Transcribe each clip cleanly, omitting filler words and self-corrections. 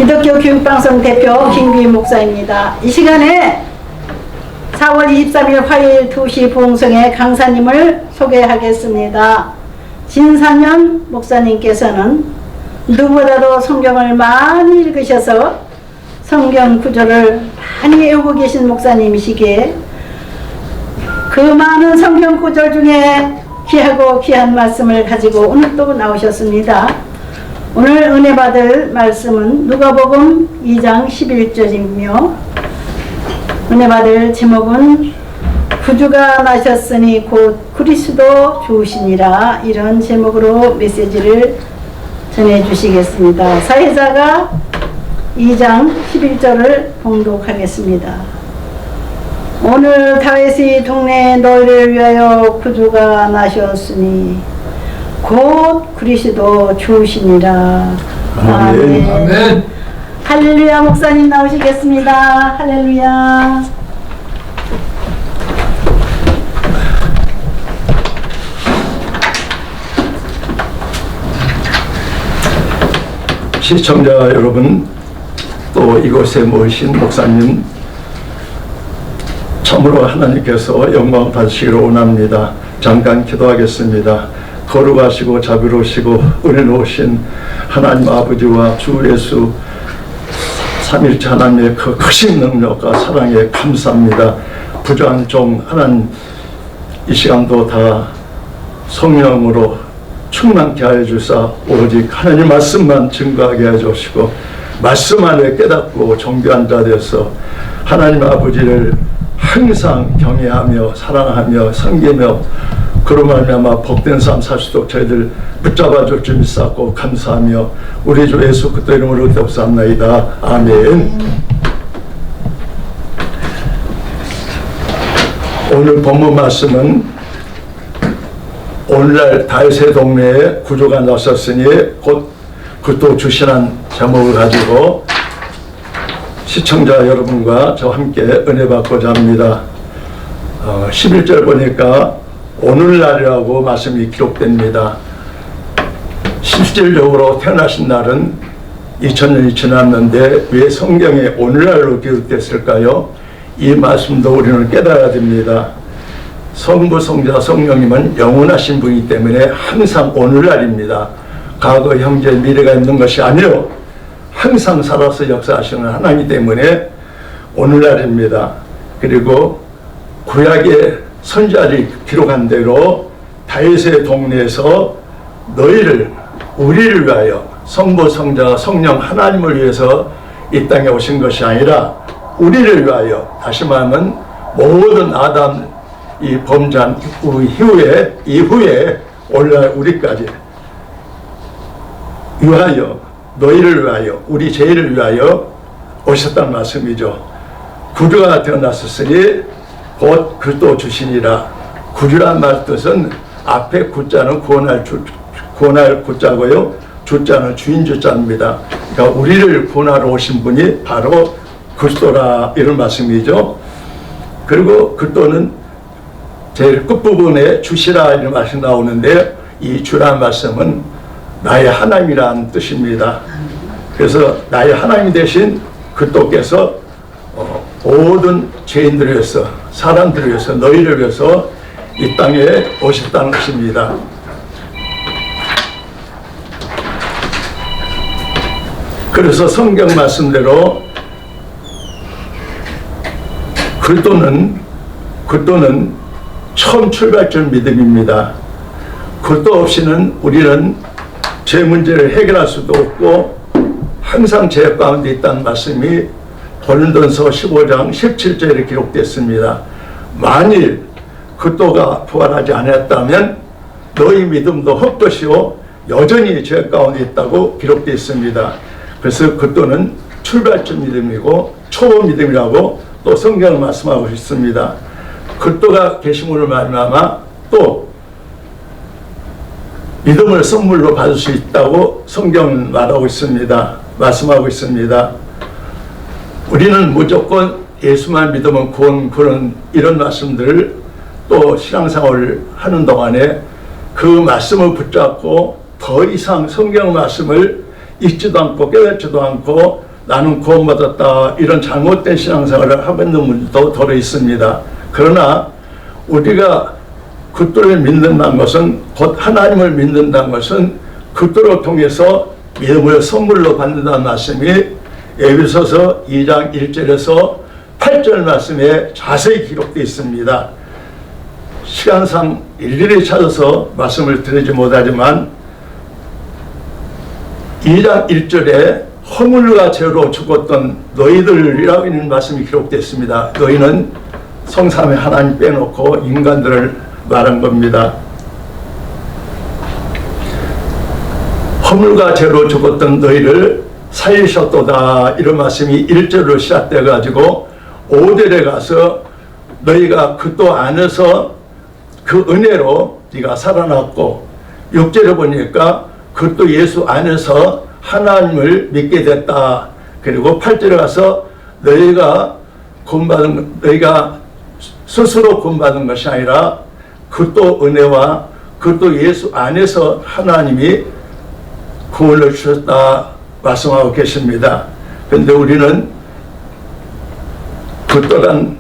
기독교 교육방송 대표 김규인 목사입니다. 이 시간에 4월 23일 화요일 2시 부흥성의 강사님을 소개하겠습니다. 진산현 목사님께서는 누구보다도 성경을 많이 읽으셔서 성경 구절을 많이 외우고 계신 목사님이시기에 그 많은 성경 구절 중에 귀하고 귀한 말씀을 가지고 오늘 또 나오셨습니다. 오늘 은혜 받을 말씀은 누가복음 2장 11절이며 은혜 받을 제목은 구주가 나셨으니 곧 그리스도 주시니라, 이런 제목으로 메시지를 전해주시겠습니다. 사회자가 2장 11절을 봉독하겠습니다. 오늘 다윗의 동네 너희를 위하여 구주가 나셨으니 곧 그리스도 주시니라. 아멘. 아멘. 할렐루야. 목사님 나오시겠습니다. 할렐루야. 시청자 여러분, 또 이곳에 모이신 목사님, 참으로 하나님께서 영광 받으시기를 원합니다. 잠깐 기도하겠습니다. 거룩하시고 자비로우시고 은혜로우신 하나님 아버지와 주 예수 삼일째 하나님의 그 크신 능력과 사랑에 감사합니다. 부족한 종 하나님, 이 시간도 다 성령으로 충만케 하여 주사 오직 하나님 말씀만 증거하게 해 주시고 말씀 안에 깨닫고 정결한 자 되어서 하나님 아버지를 항상 경외하며 사랑하며 섬기며 그로 말미암아 복된 삶 살 수 있도록 저희들 붙잡아 줄 줄 믿사옵고 감사하며 우리 주 예수 그리스도 이름으로 기도합나이다. 아멘. 오늘 본문 말씀은 오늘날 다윗의 동네에 구주가 나섰으니 곧 그리스도 주시라는 제목을 가지고 시청자 여러분과 저와 함께 은혜 받고자 합니다. 11절 보니까 오늘날이라고 말씀이 기록됩니다. 실질적으로 태어나신 날은 2000년이 지났는데 왜 성경에 오늘날로 기록됐을까요? 이 말씀도 우리는 깨달아야 됩니다. 성부, 성자, 성령님은 영원하신 분이기 때문에 항상 오늘날입니다. 과거, 현재, 미래가 있는 것이 아니요, 항상 살아서 역사하시는 하나님 때문에 오늘날입니다. 그리고 구약의 선지자들이 기록한 대로 다윗의 동네에서 너희를, 우리를 위하여, 성부, 성자, 성령 하나님을 위해서 이 땅에 오신 것이 아니라 우리를 위하여, 다시 말하면 모든 아담 이 범죄한 이후에 오늘날 우리까지 위하여, 너희를 위하여, 우리 죄를 위하여 오셨다는 말씀이죠. 구주가 태어났으니 곧 그리스도 주시니라. 구주란 말 뜻은 앞에 구자는 구원할 구자고요, 주자는 주인 주자입니다. 그러니까 우리를 구원하러 오신 분이 바로 그리스도라, 이런 말씀이죠. 그리고 그리스도는 제일 끝부분에 주시라 이런 말씀이 나오는데, 이 주라는 말씀은 나의 하나님이라는 뜻입니다. 그래서 나의 하나님 대신 그리스도께서 모든 죄인들을 위해서, 사람들을 위해서, 너희를 위해서 이 땅에 오셨다는 것입니다. 그래서 성경 말씀대로 그리스도는 처음 출발점 믿음입니다. 그리스도 없이는 우리는 죄 문제를 해결할 수도 없고 항상 죄 가운데 있다는 말씀이 고린도전서 15장 17절에 기록됐습니다. 만일 그리스도가 부활하지 않았다면 너희 믿음도 헛것이요 여전히 죄 가운데 있다고 기록되어 있습니다. 그래서 그리스도는 출발점 믿음이고 초보 믿음이라고 또 성경을 말씀하고 있습니다. 그리스도가 계심으로 말미암아 또 믿음을 선물로 받을 수 있다고 성경은 말하고 있습니다. 말씀하고 있습니다. 우리는 무조건 예수만 믿으면 구원, 그런 이런 말씀들을 또 신앙생활을 하는 동안에 그 말씀을 붙잡고 더 이상 성경 말씀을 읽지도 않고 깨닫지도 않고 나는 구원받았다 이런 잘못된 신앙생활을 하고 있는 분도 더러 있습니다. 그러나 우리가 그리스도를 믿는다는 것은 곧 하나님을 믿는다는 것은 그리스도를 통해서 믿음을 선물로 받는다는 말씀이 에베소서 2장 1절에서 8절 말씀에 자세히 기록되어 있습니다. 시간상 일일이 찾아서 말씀을 드리지 못하지만 2장 1절에 허물과 죄로 죽었던 너희들이라고 있는 말씀이 기록되어 있습니다. 너희는 성삼위 하나님 빼놓고 인간들을 말한 겁니다. 허물과 죄로 죽었던 너희를 살리셨도다 이런 말씀이 1절로 시작돼 가지고 5절에 가서 너희가 그리스도 안에서 그 은혜로 네가 살아났고 6절에 보니까 그리스도 예수 안에서 하나님을 믿게 됐다. 그리고 8절에 가서 너희가 스스로 구원받은 것이 아니라 그리스도 은혜와 그리스도 예수 안에서 하나님이 구원을 주셨다 말씀하고 계십니다. 그런데 우리는 그동안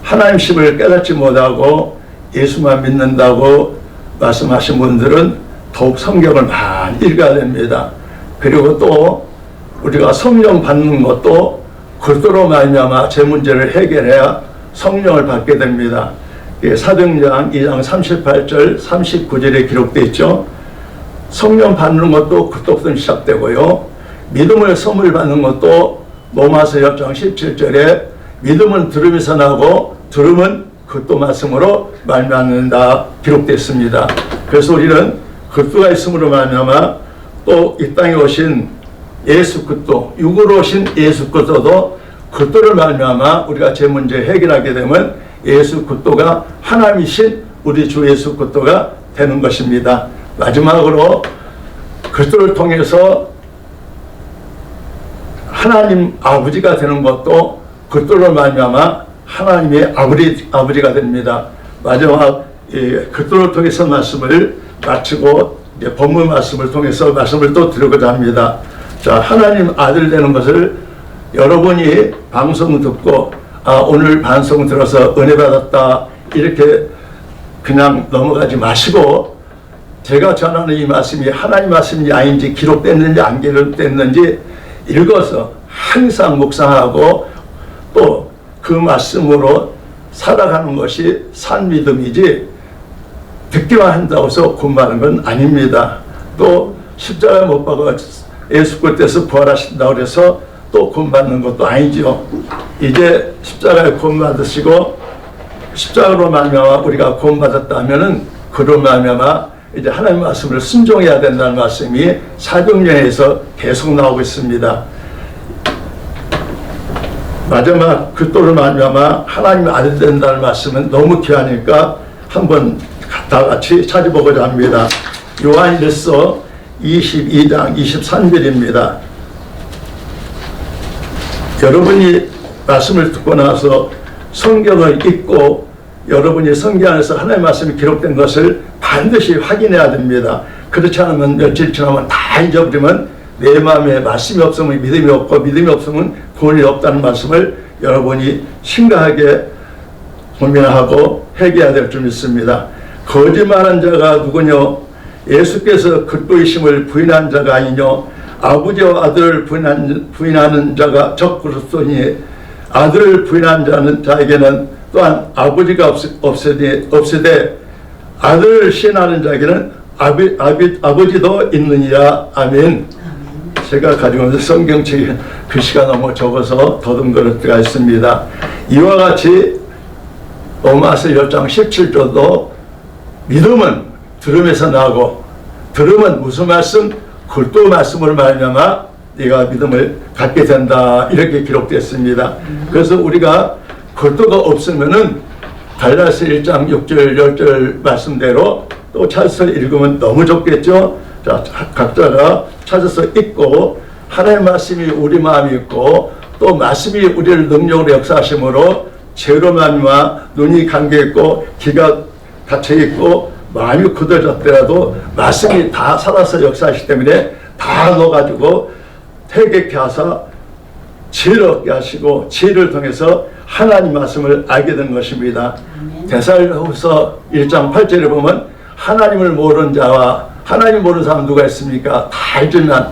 하나님심을 깨닫지 못하고 예수만 믿는다고 말씀하신 분들은 더욱 성경을 많이 읽어야 됩니다. 그리고 또 우리가 성령 받는 것도 그리스도로 말미암아 제 문제를 해결해야 성령을 받게 됩니다. 사도행전 2장 38절 39절에 기록되어 있죠. 성령 받는 것도 그리스도부터 시작되고요. 믿음을 선물 받는 것도 로마서 10장 17절에 믿음은 들음에서 나고 들음은 그리스도 말씀으로 말미암는다 기록됐습니다. 그래서 우리는 그리스도가 있음으로 말미암아 또 이 땅에 오신 예수 그리스도 육으로 오신 예수 그리스도도 그리스도를 말미암아 우리가 제 문제 해결하게 되면 예수 그리스도가 하나님이신 우리 주 예수 그리스도가 되는 것입니다. 마지막으로 그리스도를 통해서 하나님 아버지가 되는 것도 그리스도를 말미암아 하나님의 아버지가 됩니다. 마지막 그리스도를 통해서 말씀을 마치고 본문 말씀을 통해서 말씀을 또 드리고자 합니다. 자, 하나님 아들 되는 것을 여러분이 방송 듣고 오늘 방송 들어서 은혜 받았다 이렇게 그냥 넘어가지 마시고 제가 전하는 이 말씀이 하나님 말씀인지 아닌지 기록됐는지 안 기록됐는지 읽어서 항상 묵상하고 또 그 말씀으로 살아가는 것이 산 믿음이지 듣기만 한다고 해서 구원받는 건 아닙니다. 또 십자가에 못 박아 예수 그리스도에서 부활하신다고 해서 또 구원받는 것도 아니죠. 이제 십자가에 구원받으시고 십자가로 말미암아 우리가 구원받았다면은 그로 말미암아 이제 하나님 말씀을 순종해야 된다는 말씀이 사도행전에서 계속 나오고 있습니다. 마지막 그리스도를 말미암아 하나님 아들 된다는 말씀은 너무 귀하니까 한번 다 같이 찾아보고자 합니다. 요한일서 22장 23절입니다. 여러분이 말씀을 듣고 나서 성경을 읽고 여러분이 성경 안에서 하나님의 말씀이 기록된 것을 반드시 확인해야 됩니다. 그렇지 않으면 며칠 지나면 다 잊어버리면 내 마음에 말씀이 없으면 믿음이 없고 믿음이 없으면 구원이 없다는 말씀을 여러분이 심각하게 고민하고 회개해야 될 줄 믿습니다. 거짓말한 자가 누구뇨? 예수께서 그리스도이심을 부인한 자가 아니뇨? 아버지와 아들을 부인하는 자가 적 그리스도니 아들을 부인한 자에게는 또한 아버지가 없으되 아들을 시인하는 자에게는 아버지도 있느니라. 아멘. 제가 가지고 있는 성경책이 글씨가 너무 적어서 더듬거릴 때가 있습니다. 이와 같이 로마서 10장 17절도 믿음은 들음에서 나고 들음은 무슨 말씀? 그리스도 말씀을 말미암아 네가 믿음을 갖게 된다 이렇게 기록됐습니다. 그래서 우리가 그리스도가 없으면은 갈라디아서 1장 6절 10절 말씀대로 또 찾아서 읽으면 너무 좋겠죠. 자, 각자가 찾아서 읽고 하나님의 말씀이 우리 마음이 있고 또 말씀이 우리를 능력으로 역사하심으로 죄로 말미암아 눈이 감겨 있고 귀가 닫혀 있고 마음이 굳어졌더라도 말씀이 다 살아서 역사하시기 때문에 다 넣어가지고 회개케 하사 지혜를 얻게 하시고 지혜를 통해서 하나님 말씀을 알게 된 것입니다. 데살로후서 1장 8절에 보면 하나님을 모르는 자와 하나님 모르는 사람 누가 있습니까? 다 알지만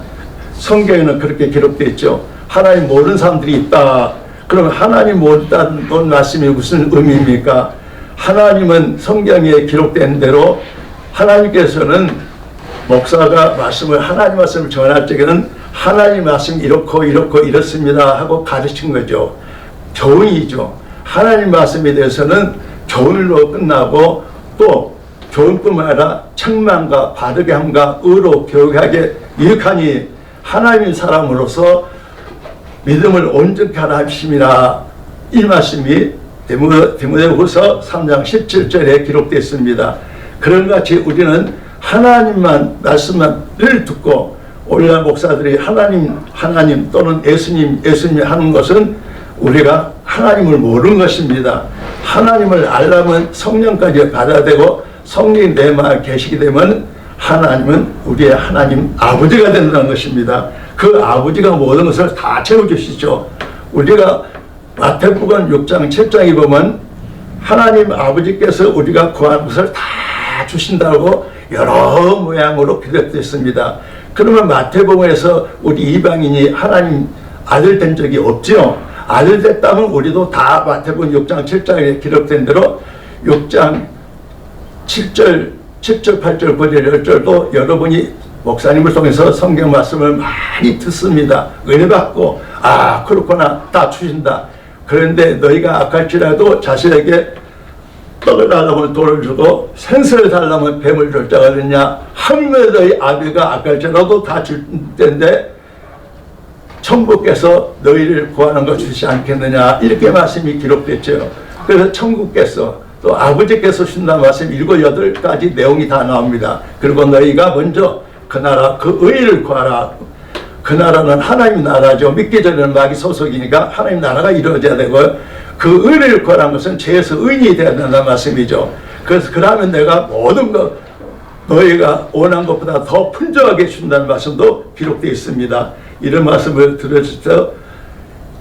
성경에는 그렇게 기록되어 있죠. 하나님 모르는 사람들이 있다. 그럼 하나님 모른다는 말씀이 무슨 의미입니까? 하나님은 성경에 기록된 대로 하나님께서는 목사가 말씀을 하나님 말씀을 전할 적에는 하나님 말씀 이렇고 이렇습니다 하고 가르친 거죠. 교훈이죠. 하나님 말씀에 대해서는 교훈으로 끝나고 또 교훈뿐만 아니라 책망과 바르게 함과 의로 교육하게 유익하니 하나님의 사람으로서 믿음을 온전케 하라 하심이라. 이 말씀이 디모데후서 3장 17절에 기록되어 있습니다. 그런 같이 우리는 하나님만 말씀만 늘 듣고 오늘날 목사들이 하나님 또는 예수님 하는 것은 우리가 하나님을 모르는 것입니다. 하나님을 알려면 성령까지 받아야 되고 성령이 내 마음에 계시게 되면 하나님은 우리의 하나님 아버지가 된다는 것입니다. 그 아버지가 모든 것을 다 채워주시죠. 우리가 마태복음 6장 7장에 보면 하나님 아버지께서 우리가 구하는 것을 다 주신다고 여러 모양으로 기록되어 있습니다. 그러면 마태복음에서 우리 이방인이 하나님 아들 된 적이 없죠. 아들 됐다면 우리도 다 마태복음 6장 7장에 기록된 대로 6장 7절, 8절, 9절, 10절도 여러분이 목사님을 통해서 성경 말씀을 많이 듣습니다. 은혜 받고 아 그렇구나 다 주신다. 그런데 너희가 악할지라도 자신에게 떡을 달라면 돌을 주고 생선을 달라면 뱀을 줄 자가 있느냐. 하물며 너희 아비가 악할지라도 다 줄 텐데 천국께서 너희를 구하는 것 주시지 않겠느냐. 이렇게 말씀이 기록됐죠. 그래서 천국께서 또 아버지께서 주신다는 말씀 7, 8가지 내용이 다 나옵니다. 그리고 너희가 먼저 그 나라 그 의를 구하라. 그 나라는 하나님 나라죠. 믿기 전에는 마귀 소속이니까 하나님 나라가 이루어져야 되고 그 의를 구하라는 것은 죄에서 의인이 되어야 된다는 말씀이죠. 그래서 그러면 내가 모든 것 너희가 원한 것보다 더 풍족하게 준다는 말씀도 기록되어 있습니다. 이런 말씀을 들었을 때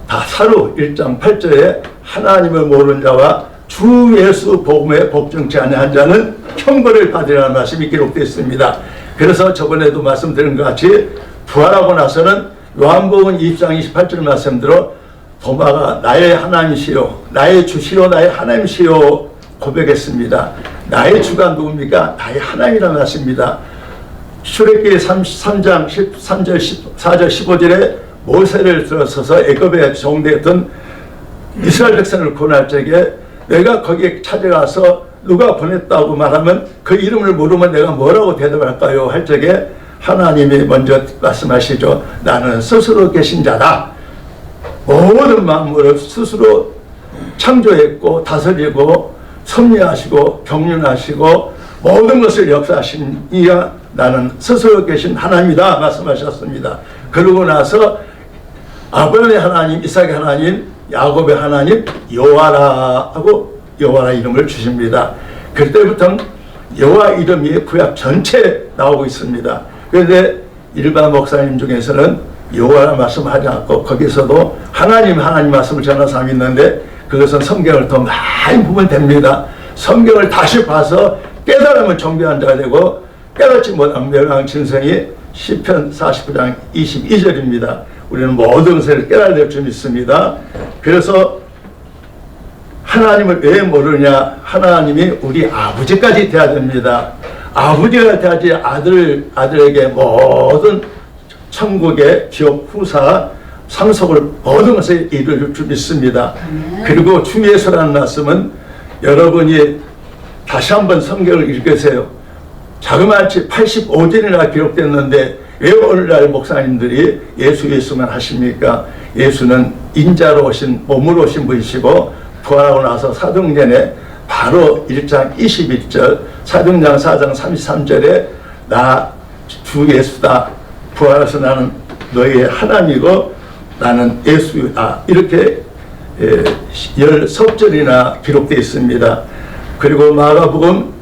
다사로 1장 8절에 하나님을 모르는 자와 주 예수 복음에 복종치 아니한 자는 형벌을 받으라는 말씀이 기록되어 있습니다. 그래서 저번에도 말씀드린 것 같이 부활하고 나서는 요한복음 2장 28절 말씀대로 도마가 나의 하나님이시요 나의 주시요 나의 하나님이시요 고백했습니다. 나의 주가 누굽니까? 나의 하나님이라는 말씀입니다. 출애굽기 33장 13절 14절 15절에 모세를 들어서서 애굽에 종되었던 이스라엘 백성을 구원할 적에 내가 거기에 찾아가서 누가 보냈다고 말하면 그 이름을 모르면 내가 뭐라고 대답할까요? 할 적에 하나님이 먼저 말씀하시죠. 나는 스스로 계신 자다. 모든 만물을 스스로 창조했고 다스리고 섭리하시고 경륜하시고 모든 것을 역사하신 이가 나는 스스로 계신 하나님이다 말씀하셨습니다. 그러고 나서 아브라함의 하나님, 이삭의 하나님, 야곱의 하나님 여호와라 하고 여호와라 이름을 주십니다. 그때부터 여호와 이름이 구약 전체에 나오고 있습니다. 그런데 일반 목사님 중에서는 여호와라 말씀하지 않고 거기서도 하나님 말씀을 전하는 사람이 있는데 그것은 성경을 더 많이 보면 됩니다. 성경을 다시 봐서 깨달으면 정죄한 자가 되고 깨닫지 못한 멸망 진성이 시편 49장 22절입니다. 우리는 모든 것을 깨달을 줄 믿습니다. 그래서 하나님을 왜 모르냐? 하나님이 우리 아버지까지 돼야 됩니다. 아버지가 돼야지 아들에게 모든 천국의 기업 후사 상속을 모든 것을 이룰 줄 믿습니다. 그리고 주 예수라는 말씀은 여러분이 다시 한번 성경을 읽으세요. 자그마치 85절이나 기록됐는데 왜 오늘날 목사님들이 예수만 하십니까? 예수는 인자로 오신 몸으로 오신 분이시고 부활하고 나서 사도행전에 바로 1장 21절 사도행전 4장 33절에 나 주 예수다. 부활해서 나는 너희의 하나님이고 나는 예수다. 이렇게 10절이나 기록되어 있습니다. 그리고 마가복음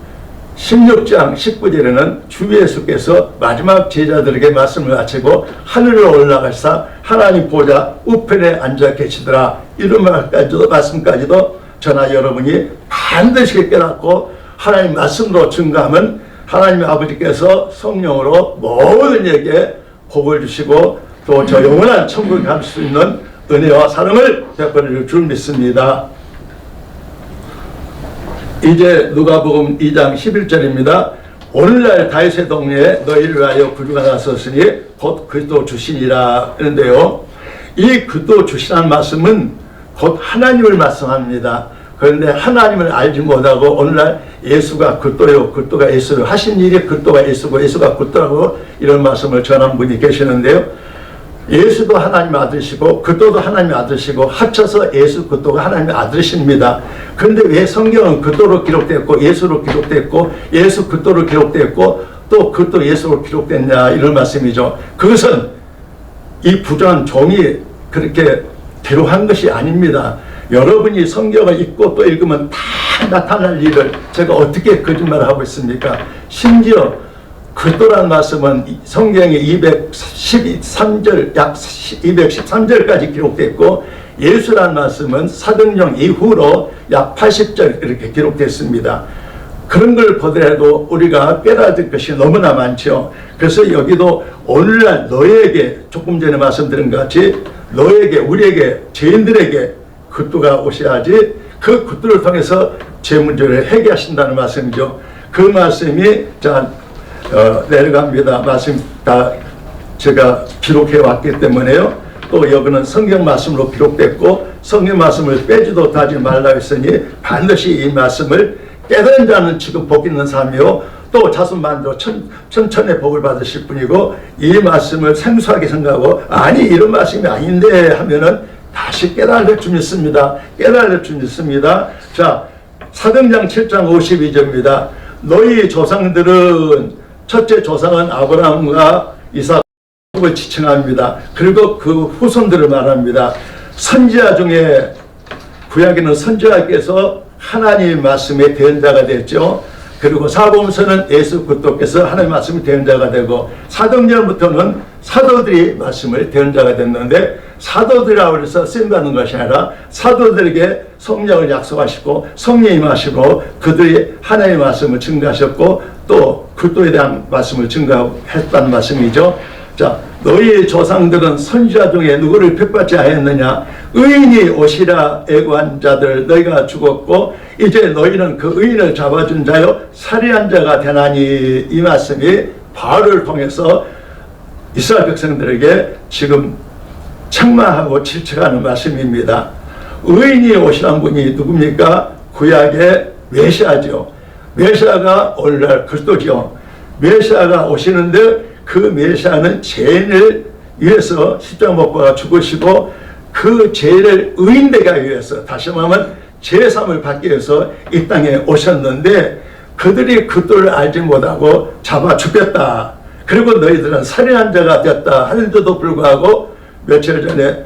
16장 19절에는 주 예수께서 마지막 제자들에게 말씀을 마치고 하늘로 올라가사 하나님 보좌 우편에 앉아 계시더라. 이런 말씀까지도 저나 여러분이 반드시 깨닫고 하나님 말씀으로 증거하면 하나님 아버지께서 성령으로 모든 이에게 복을 주시고 또 저 영원한 천국에 갈 수 있는 은혜와 사랑을 베풀어 줄 믿습니다. 이제 누가복음 2장 11절입니다. 오늘날 다윗의 동네에 너희를 위하여 구주가 나섰으니 곧 그리스도 주시니라 하는데요. 이 그리스도 주시라는 말씀은 곧 하나님을 말씀합니다. 그런데 하나님을 알지 못하고 오늘날 예수가 그리스도요, 그리스도가 예수를 하신 일이 그리스도가 예수고 예수가 그리스도라고 이런 말씀을 전한 분이 계시는데요. 예수도 하나님 아들이시고 그리스도도 하나님 아들이시고 합쳐서 예수 그리스도가 하나님의 아들이십니다. 그런데 왜 성경은 그리스도로 기록됐고 예수로 기록됐고 예수 그리스도로 기록됐고 또 그리스도 예수로 기록됐냐 이런 말씀이죠. 그것은 이 부정한 종이 그렇게 기록한 것이 아닙니다. 여러분이 성경을 읽고 또 읽으면 다 나타날 일을 제가 어떻게 거짓말을 하고 있습니까? 심지어 그리스도라는 말씀은 성경에 213절, 약 213절까지 기록됐고 예수라는 말씀은 사도행전 이후로 약 80절 이렇게 기록됐습니다. 그런 걸 보더라도 우리가 깨달을 것이 너무나 많죠. 그래서 여기도 오늘날 너에게 조금 전에 말씀드린 것 같이 너에게 우리에게 죄인들에게 그리스도가 오셔야지 그 그리스도를 통해서 죄 문제를 해결하신다는 말씀이죠. 그 말씀이 내려갑니다. 말씀 다 제가 기록해 왔기 때문에요. 또 여기는 성경 말씀으로 기록됐고 성경 말씀을 빼지도 하지 말라 했으니 반드시 이 말씀을 깨달은 자는 지금 복 있는 삶이요 또 자손만으로 천천의 복을 받으실 분이고 이 말씀을 생소하게 생각하고 아니 이런 말씀이 아닌데 하면은 다시 깨달을 줄 믿습니다. 깨달을 줄 믿습니다. 자, 사도행전 7장 52절입니다. 너희 조상들은 첫째 조상은 아브라함과 이삭을 지칭합니다. 그리고 그 후손들을 말합니다. 선지자 중에 구약에는 선지자께서 하나님 말씀의 대언자가 됐죠. 그리고 사복음서는 예수 그리스도께서 하나님 말씀의 대언자가 되고 사도행전부터는 사도들이 말씀을 대언자가 됐는데 사도들이라고 해서 쓰임받는 것이 아니라 사도들에게 성령을 약속하시고 성령이 임하시고 그들이 하나님의 말씀을 증거하셨고 또 그리스도에 대한 말씀을 증거했다는 말씀이죠. 자, 너희 조상들은 선지자 중에 누구를 핍박지 하였느냐? 의인이 오시라 애고한 자들 너희가 죽었고 이제 너희는 그 의인을 잡아준 자요 살해한 자가 되나니 이 말씀이 바울을 통해서 이스라엘 백성들에게 지금 책망하고 질책하는 말씀입니다. 의인이 오시란 분이 누굽니까? 구약의 메시아죠. 메시아가 오늘날 그리스도죠. 메시아가 오시는데 그 메시아는 죄인을 위해서 십자가 못 박아 죽으시고 그 죄를 의인되게 하기 위해서 다시 말하면 죄사함을 받기 위해서 이 땅에 오셨는데 그들이 그들을 알지 못하고 잡아 죽였다. 그리고 너희들은 살인한 자가 되었다 하는데도 불구하고 며칠 전에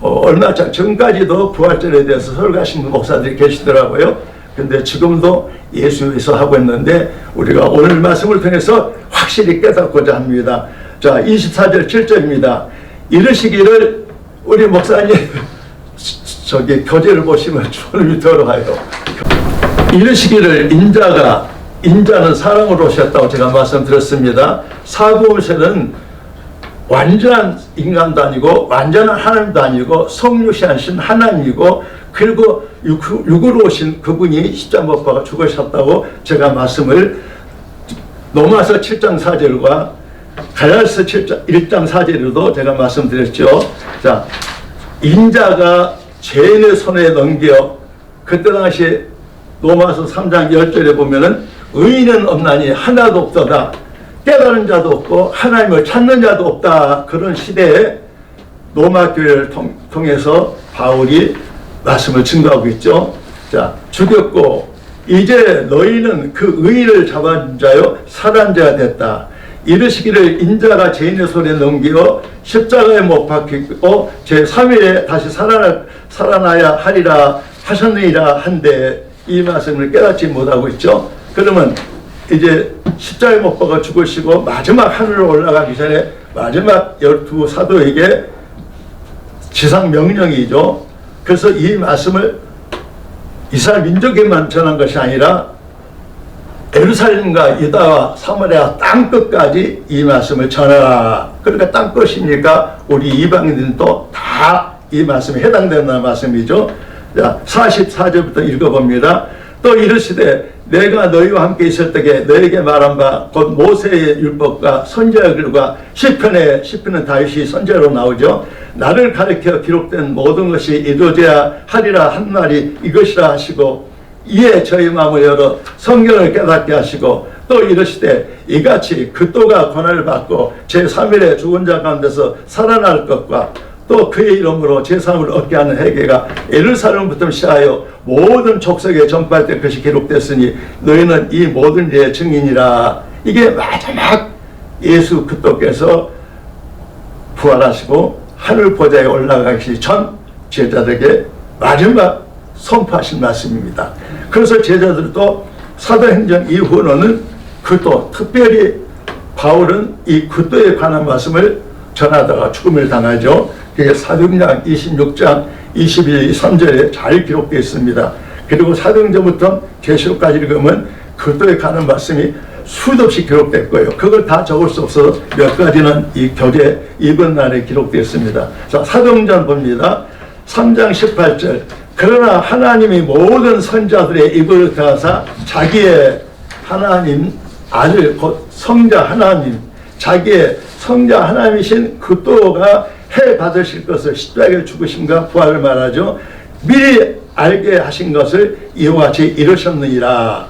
얼마 전까지도 부활절에 대해서 설교하시는 목사들이 계시더라고요. 근데 지금도 예수 위해서 하고 있는데 우리가 오늘 말씀을 통해서 확실히 깨닫고자 합니다. 자, 24절 7절입니다. 이르시기를 우리 목사님 저기 교재를 보시면 주님이 들어가요. 이르시기를 인자는 사랑으로 오셨다고 제가 말씀드렸습니다. 사복음서는 완전한 인간도 아니고 완전한 하나님도 아니고 성육신하신 하나님이고 그리고 육으로 오신 그분이 십자가 못 박아 죽으셨다고 제가 말씀을 로마서 7장 4절과 갈라디아서 1장 4절에도 제가 말씀드렸죠. 자, 인자가 죄인의 손에 넘겨 그때 당시 로마서 3장 10절에 보면은 의인은 없나니 하나도 없도다. 깨달은 자도 없고 하나님을 찾는 자도 없다. 그런 시대에 로마 교회를 통해서 바울이 말씀을 증거하고 있죠. 자, 죽였고 이제 너희는 그 의인을 잡아준 자요 살한 자가 됐다. 이르시기를 인자가 죄인의 손에 넘겨 십자가에 못 박히고 제3일에 다시 살아나야 하리라 하셨느니라 한데 이 말씀을 깨닫지 못하고 있죠. 그러면 이제 십자가에 못 박아 죽으시고 마지막 하늘로 올라가기 전에 마지막 12사도에게 지상 명령이죠. 그래서 이 말씀을 이스라엘 민족에만 전한 것이 아니라 예루살렘과 유다와 사마리아 땅끝까지 이 말씀을 전하라. 그러니까 땅끝이니까 우리 이방인들도 다 이 말씀에 해당된다는 말씀이죠. 자, 44절부터 읽어봅니다. 또 이르시되 내가 너희와 함께 있을 때에 너에게 말한 바 곧 모세의 율법과 선지자의 글과 시편은 다윗이 선지자로 나오죠. 나를 가리켜 기록된 모든 것이 이루어져야 하리라 한 말이 이것이라 하시고 이에 저희 마음을 열어 성경을 깨닫게 하시고 또 이르시되 이같이 그또가 고난을 받고 제3일에 죽은 자 가운데서 살아날 것과 또 그의 이름으로 제3을 얻게 하는 회개가 예루살렘부터 시작하여 모든 족속에 전파될 것이 기록됐으니 너희는 이 모든 일의 증인이라. 이게 마지막 예수 그리스도께서 부활하시고 하늘 보좌에 올라가기 전 제자들에게 마지막 선포하신 말씀입니다. 그래서 제자들도 사도행전 이후로는 그리스도, 특별히 바울은 이 그리스도에 관한 말씀을 전하다가 죽음을 당하죠. 그게 사도행전 26장 22, 3절에 잘 기록되어 있습니다. 그리고 사도행전부터 계시록까지 읽으면 그리스도에 관한 말씀이 수도 없이 기록됐고요. 그걸 다 적을 수 없어서 몇 가지는 이 교재 이번 날에 기록되어 있습니다. 자, 사도행전 봅니다. 3장 18절 그러나 하나님이 모든 선자들의 입을 다하사 자기의 하나님 아들 곧 성자 하나님 자기의 성자 하나님이신 그리스도가 해 받으실 것을 십자가에 죽으심과 부활을 말하죠. 미리 알게 하신 것을 이와 같이 이루셨느니라.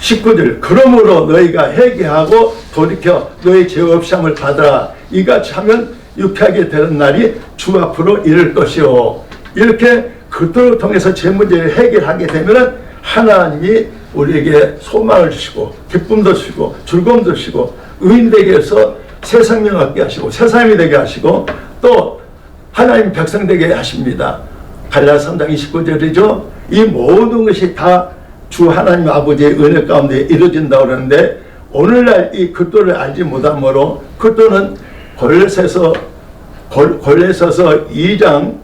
19절 그러므로 너희가 회개하고 돌이켜 너희 죄 없이 함을 받으라. 이같이 하면 유쾌하게 되는 날이 주 앞으로 이를 것이요. 이렇게 그들을 통해서 제 문제를 해결하게 되면 하나님이 우리에게 소망을 주시고 기쁨도 주시고 즐거움도 주시고 의인되게 해서 새 생명 얻게 하시고 새 사람이 되게 하시고 또 하나님 백성 되게 하십니다. 갈라디아 3장 29절이죠. 이 모든 것이 다 주 하나님 아버지의 은혜 가운데 이루어진다고 그러는데 오늘날 이 그리스도를 알지 못함으로 그리스도는 골로새서 2장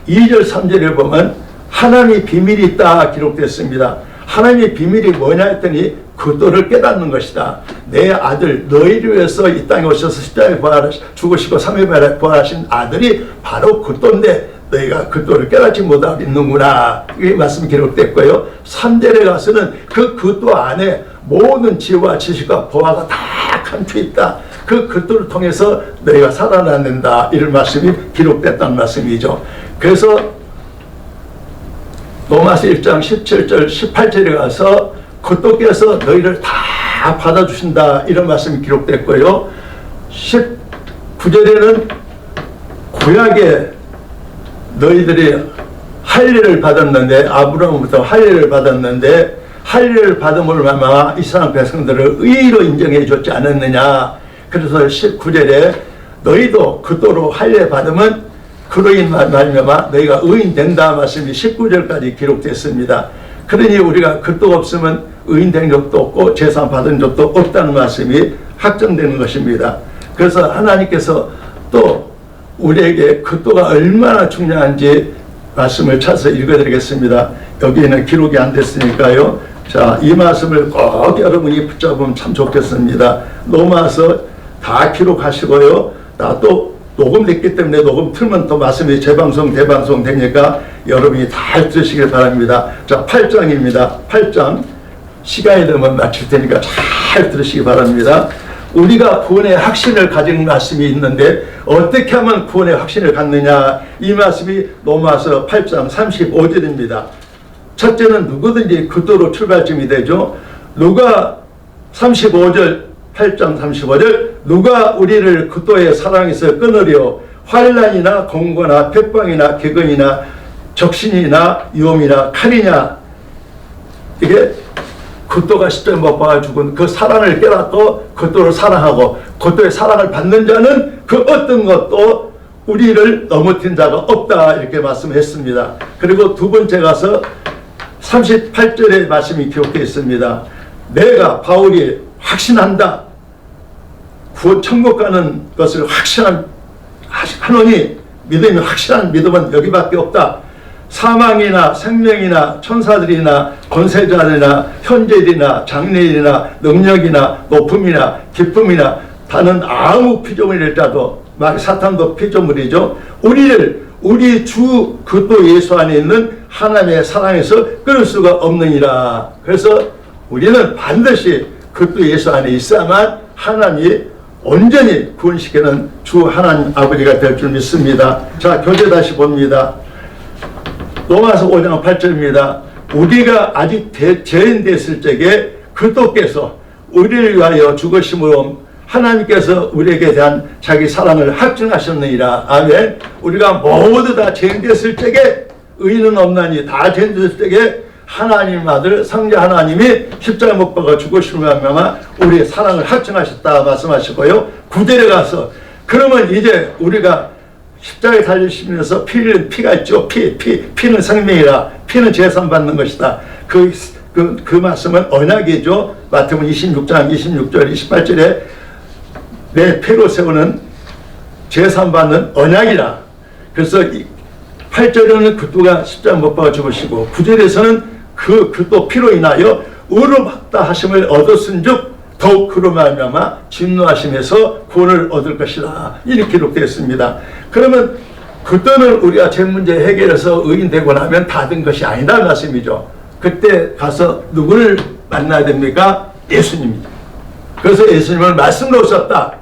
2절 3절에 보면 하나님의 비밀이 있다 기록됐습니다. 하나님의 비밀이 뭐냐 했더니 그리스도를 깨닫는 것이다. 내 아들 너희를 위해서 이 땅에 오셔서 십자가에 죽으시고 3일 부활하신 아들이 바로 그리스도인데 너희가 그리스도를 깨닫지 못하고 있는구나. 이 말씀이 기록됐고요. 3절에 가서는 그 그리스도 안에 모든 지혜와 지식과 보화가 다 감춰 있다. 그 그리스도를 통해서 너희가 살아난다. 이런 말씀이 기록됐다는 말씀이죠. 그래서 로마서 1장 17절 18절에 가서 그리스도께서 너희를 다 받아주신다. 이런 말씀이 기록됐고요. 19절에는 구약에 너희들이 할례를 받았는데 아브라함부터 할례를 받았는데 할례를 받음으로 말미암아 이스라엘 백성들을 의로 인정해 줬지 않았느냐. 그래서 19절에 너희도 그리스도로 할례 받으면 그로 인한 말미암아 너희가 의인 된다 말씀이 19절까지 기록됐습니다. 그러니 우리가 그리스도가 없으면 의인 된 적도 없고 제사 받은 적도 없다는 말씀이 확정되는 것입니다. 그래서 하나님께서 또 우리에게 그리스도가 얼마나 중요한지 말씀을 찾아서 읽어드리겠습니다. 여기에는 기록이 안 됐으니까요. 자, 이 말씀을 꼭 여러분이 붙잡으면 참 좋겠습니다. 로마서 다 기록하시고요. 나 또 녹음됐기 때문에 녹음 틀면 또 말씀이 재방송 대방송 되니까 여러분이 잘 들으시길 바랍니다. 자, 8장입니다. 8장 시간이 되면 마칠 테니까 잘 들으시기 바랍니다. 우리가 구원의 확신을 가진 말씀이 있는데 어떻게 하면 구원의 확신을 갖느냐. 이 말씀이 로마서 8장 35절입니다. 첫째는 누구든지 그리스도로 출발점이 되죠. 누가 35절 8장 35절 누가 우리를 그리스도의 사랑에서 끊으려 환난이나 공고나 백방이나 객언이나 적신이나 위험이나 칼이냐. 이게 그리스도가 십자가에 못 박아 죽은 그 사랑을 깨닫고 그리스도를 사랑하고 그리스도의 사랑을 받는 자는 그 어떤 것도 우리를 넘어뜨린 자가 없다. 이렇게 말씀했습니다. 그리고 두 번째 가서 38절의 말씀이 기록되어 있습니다. 내가 바울이 확신한다. 구원 천국 가는 것을 하노니 믿음이 확실한 믿음은 여기밖에 없다. 사망이나 생명이나 천사들이나 권세자들이나 현재일이나 장래일이나 능력이나 높음이나 기쁨이나 다른 아무 피조물일자도 사탄도 피조물이죠. 우리를 우리 주 그리스도 예수 안에 있는 하나님의 사랑에서 끊을 수가 없느니라. 그래서 우리는 반드시 그리스도 예수 안에 있어야만 하나님이 온전히 구원시키는 주 하나님 아버지가 될 줄 믿습니다. 자, 교재 다시 봅니다. 로마서 5장 8절입니다. 우리가 아직 죄인 됐을 적에 그리스도께서 우리를 위하여 죽으심으로 하나님께서 우리에게 대한 자기 사랑을 확증하셨느니라. 아멘. 우리가 모두 다 죄인 됐을 적에 의인은 없나니 다 죄인 됐을 적에 하나님 아들 성자 하나님이 십자가 못 박아 죽으심으로 말미암아 우리의 사랑을 확증하셨다 말씀하시고요. 9절에 가서 그러면 이제 우리가 십자가에 달리시면서 피 흘린 피가 있죠. 피는 생명이라. 피는 재산 받는 것이다. 그 말씀은 언약이죠. 마태복음 26장 26절 28절에 내 피로 세우는 재산 받는 언약이라. 그래서 8절에는 그리스도가 십자가 못 박아 죽으시고 9절에서는 그 그리스도 피로 인하여 의롭다 하심을 얻었은즉 더욱 그로 말미암아 진노하심에서 구원을 얻을 것이라. 이렇게 기록되어 있습니다. 그러면 그때는 우리가 죄 문제 해결해서 의인 되고 나면 다 된 것이 아니다 말씀이죠. 그때 가서 누구를 만나야 됩니까? 예수님입니다. 그래서 예수님은 말씀으로 오셨다.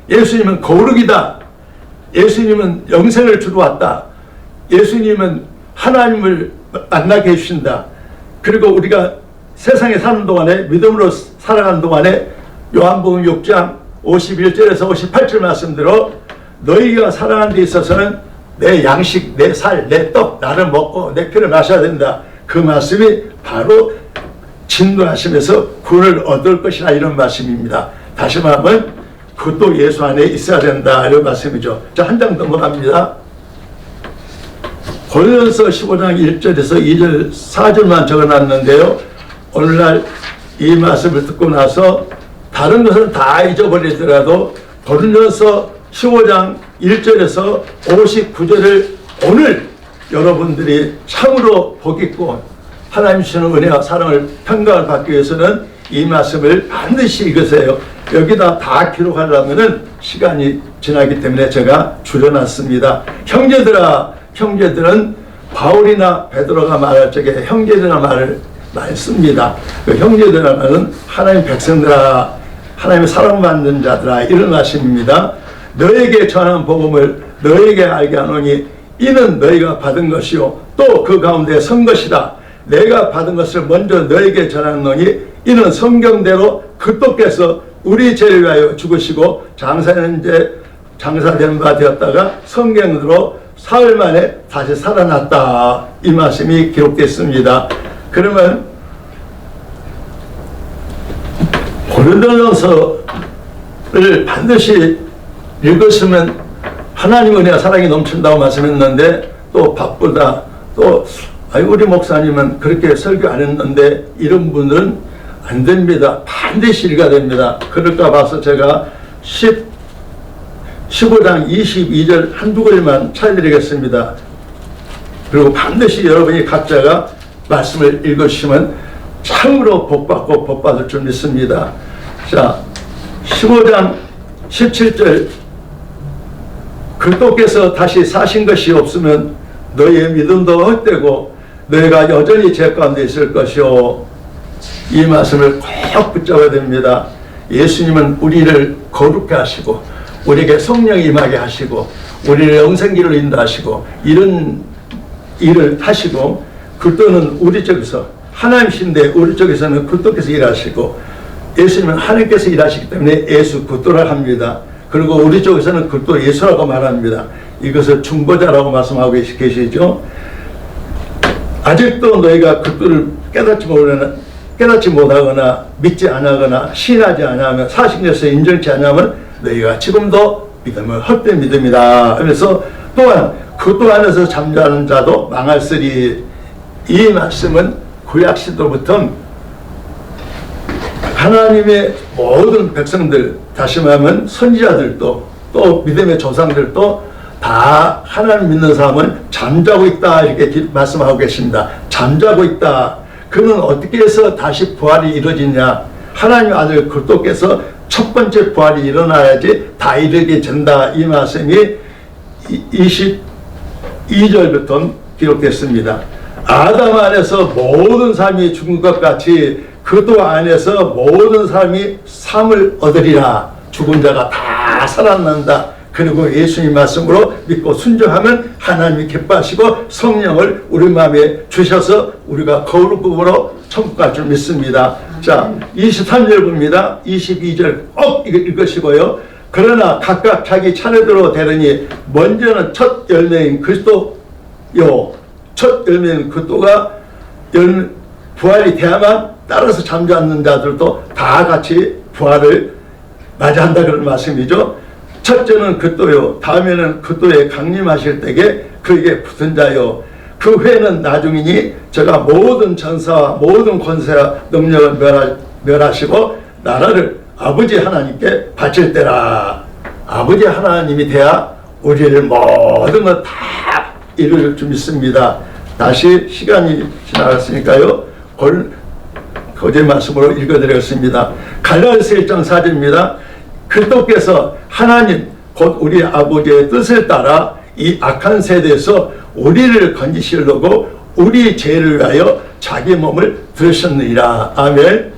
예수님은 거룩이다. 예수님은 영생을 주러 왔다. 예수님은 하나님을 만나게 해주신다. 그리고 우리가 세상에 사는 동안에 믿음으로 살아가는 동안에 요한복음 6장 51절에서 58절 말씀대로 너희가 살아가는 데 있어서는 내 양식, 내 살, 내 떡, 나를 먹고 내 피를 마셔야 된다. 그 말씀이 바로 진노하심에서 구원을 얻을 것이라 이런 말씀입니다. 다시 말하면 그것도 예수 안에 있어야 된다 이런 말씀이죠. 자, 한 장 넘어갑니다. 고린도서 15장 1절에서 2절 4절만 적어놨는데요. 오늘날 이 말씀을 듣고 나서 다른 것은 다 잊어버리더라도 고린도서 15장 1절에서 59절을 오늘 여러분들이 참으로 복 있고 하나님 주시는 은혜와 사랑을 평강을 받기 위해서는 이 말씀을 반드시 읽으세요. 여기다 다 기록하려면 시간이 지나기 때문에 제가 줄여놨습니다. 형제들아, 형제들은 바울이나 베드로가 말할 적에 형제들이라는 말을 많이 씁니다. 그 형제들이라는 말은 하나님 백성들아, 하나님의 사랑받는 자들아 이런 말씀입니다. 너에게 전한 복음을 너에게 알게 하노니 이는 너희가 받은 것이요 또 그 가운데 선 것이다. 내가 받은 것을 먼저 너에게 전하노니 이는 성경대로 그리스도께서 우리 죄를 위하여 죽으시고 장사되는 바 되었다가 성경으로 사흘 만에 다시 살아났다. 이 말씀이 기록됐습니다. 그러면 고린도전서를 반드시 읽으시면 하나님 은혜와 사랑이 넘친다고 말씀했는데 또 바쁘다. 또 우리 목사님은 그렇게 설교 안 했는데 이런 분들은 안 됩니다. 반드시 읽어야 됩니다. 그럴까 봐서 제가 15장 22절 한두 글만 찾아드리겠습니다. 그리고 반드시 여러분이 각자가 말씀을 읽으시면 참으로 복받고 복받을 줄 믿습니다. 자, 15장 17절 그리스도께서 다시 사신 것이 없으면 너희의 믿음도 헛되고 너희가 여전히 죄 가운데 있을 것이요. 이 말씀을 꼭 붙잡아야 됩니다. 예수님은 우리를 거룩게 하시고 우리에게 성령이 임하게 하시고 우리를 영생길로 인도하시고 이런 일을 하시고 그리스도는 우리 쪽에서 하나님이신데 우리 쪽에서는 그리스도께서 일하시고 예수님은 하나님께서 일하시기 때문에 예수 그리스도라 합니다. 그리고 우리 쪽에서는 그리스도 예수라고 말합니다. 이것을 중보자라고 말씀하고 계시죠. 아직도 너희가 그리스도를 깨닫지 못하거나 믿지 않거나 신하지 않으면 사실에서 인정치 않으면 너희가 지금도 믿음을 헛된 믿음이다. 그래서 또한 그리스도 안에서 잠자는 자도 망할으리. 이 말씀은 구약 시대부터 하나님의 모든 백성들, 다시 말하면 선지자들도 또 믿음의 조상들도 다 하나님 믿는 사람은 잠자고 있다 이렇게 말씀하고 계십니다. 잠자고 있다. 그는 어떻게 해서 다시 부활이 이루어지냐? 하나님 아들 그리스도께서 첫 번째 부활이 일어나야지 다 이르게 된다. 이 말씀이 22절부터 기록됐습니다. 아담 안에서 모든 사람이 죽은 것 같이 그리스도 안에서 모든 사람이 삶을 얻으리라. 죽은 자가 다 살아난다. 그리고 예수님 말씀으로 믿고 순종하면 하나님이 기뻐하시고 성령을 우리 마음에 주셔서 우리가 거룩으로 천국 갈 줄 믿습니다. 자, 23절 봅니다. 22절 꼭 읽으시고요. 그러나 각각 자기 차례대로 되느니 먼저는 첫 열매인 그리스도요. 첫 열매인 그리스도가 부활이 돼야만 따라서 잠자는 자들도 다 같이 부활을 맞이한다 그런 말씀이죠. 첫째는 그리스도요. 다음에는 그리스도의 강림하실 때에 그에게 붙은 자요. 그 후에는 나중이니 저가 모든 전사와 모든 권세와 능력을 멸하시고 나라를 아버지 하나님께 바칠 때라. 아버지 하나님이 돼야 우리를 모든 것 다 이룰 줄 믿습니다. 다시 시간이 지나갔으니까요. 거제 말씀으로 읽어드리겠습니다. 갈라디아서 1장 4절입니다. 그리스도께서 하나님 곧 우리 아버지의 뜻을 따라 이 악한 세대에서 우리를 건지시려고 우리 죄를 위하여 자기 몸을 들으셨느니라. 아멘.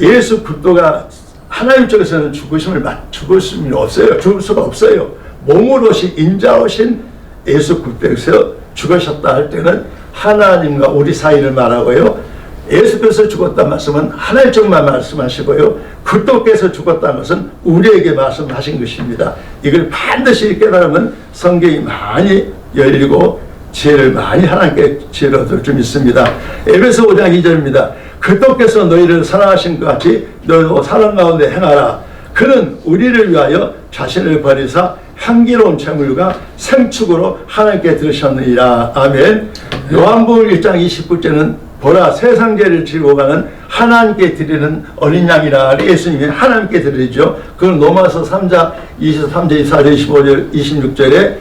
예수 그리스도가 하나님 쪽에서는 죽을 수는 없어요. 죽을 수가 없어요. 몸으로 오신 인자오신 예수 그리스도께서 죽으셨다 할 때는 하나님과 우리 사이를 말하고요. 예수께서 죽었다는 말씀은 하나님 쪽만 말씀하시고요. 그리스도께서 죽었다는 것은 우리에게 말씀하신 것입니다. 이걸 반드시 깨달으면 성경이 많이 열리고 지혜를 많이 하나님께 지혜를 얻을 줄 믿습니다. 에베소 5장 2절입니다. 그리스도께서 너희를 사랑하신 것 같이 너희도 사랑 가운데 행하라. 그는 우리를 위하여 자신을 버리사 향기로운 제물과 생축으로 하나님께 드리셨느니라. 아멘. 요한복음 1장 29절은 보라 세상 죄를 지고 가는 하나님께 드리는 어린 양이라. 예수님이 하나님께 드리죠. 그건 로마서 3장 23절 24절 25절 26절에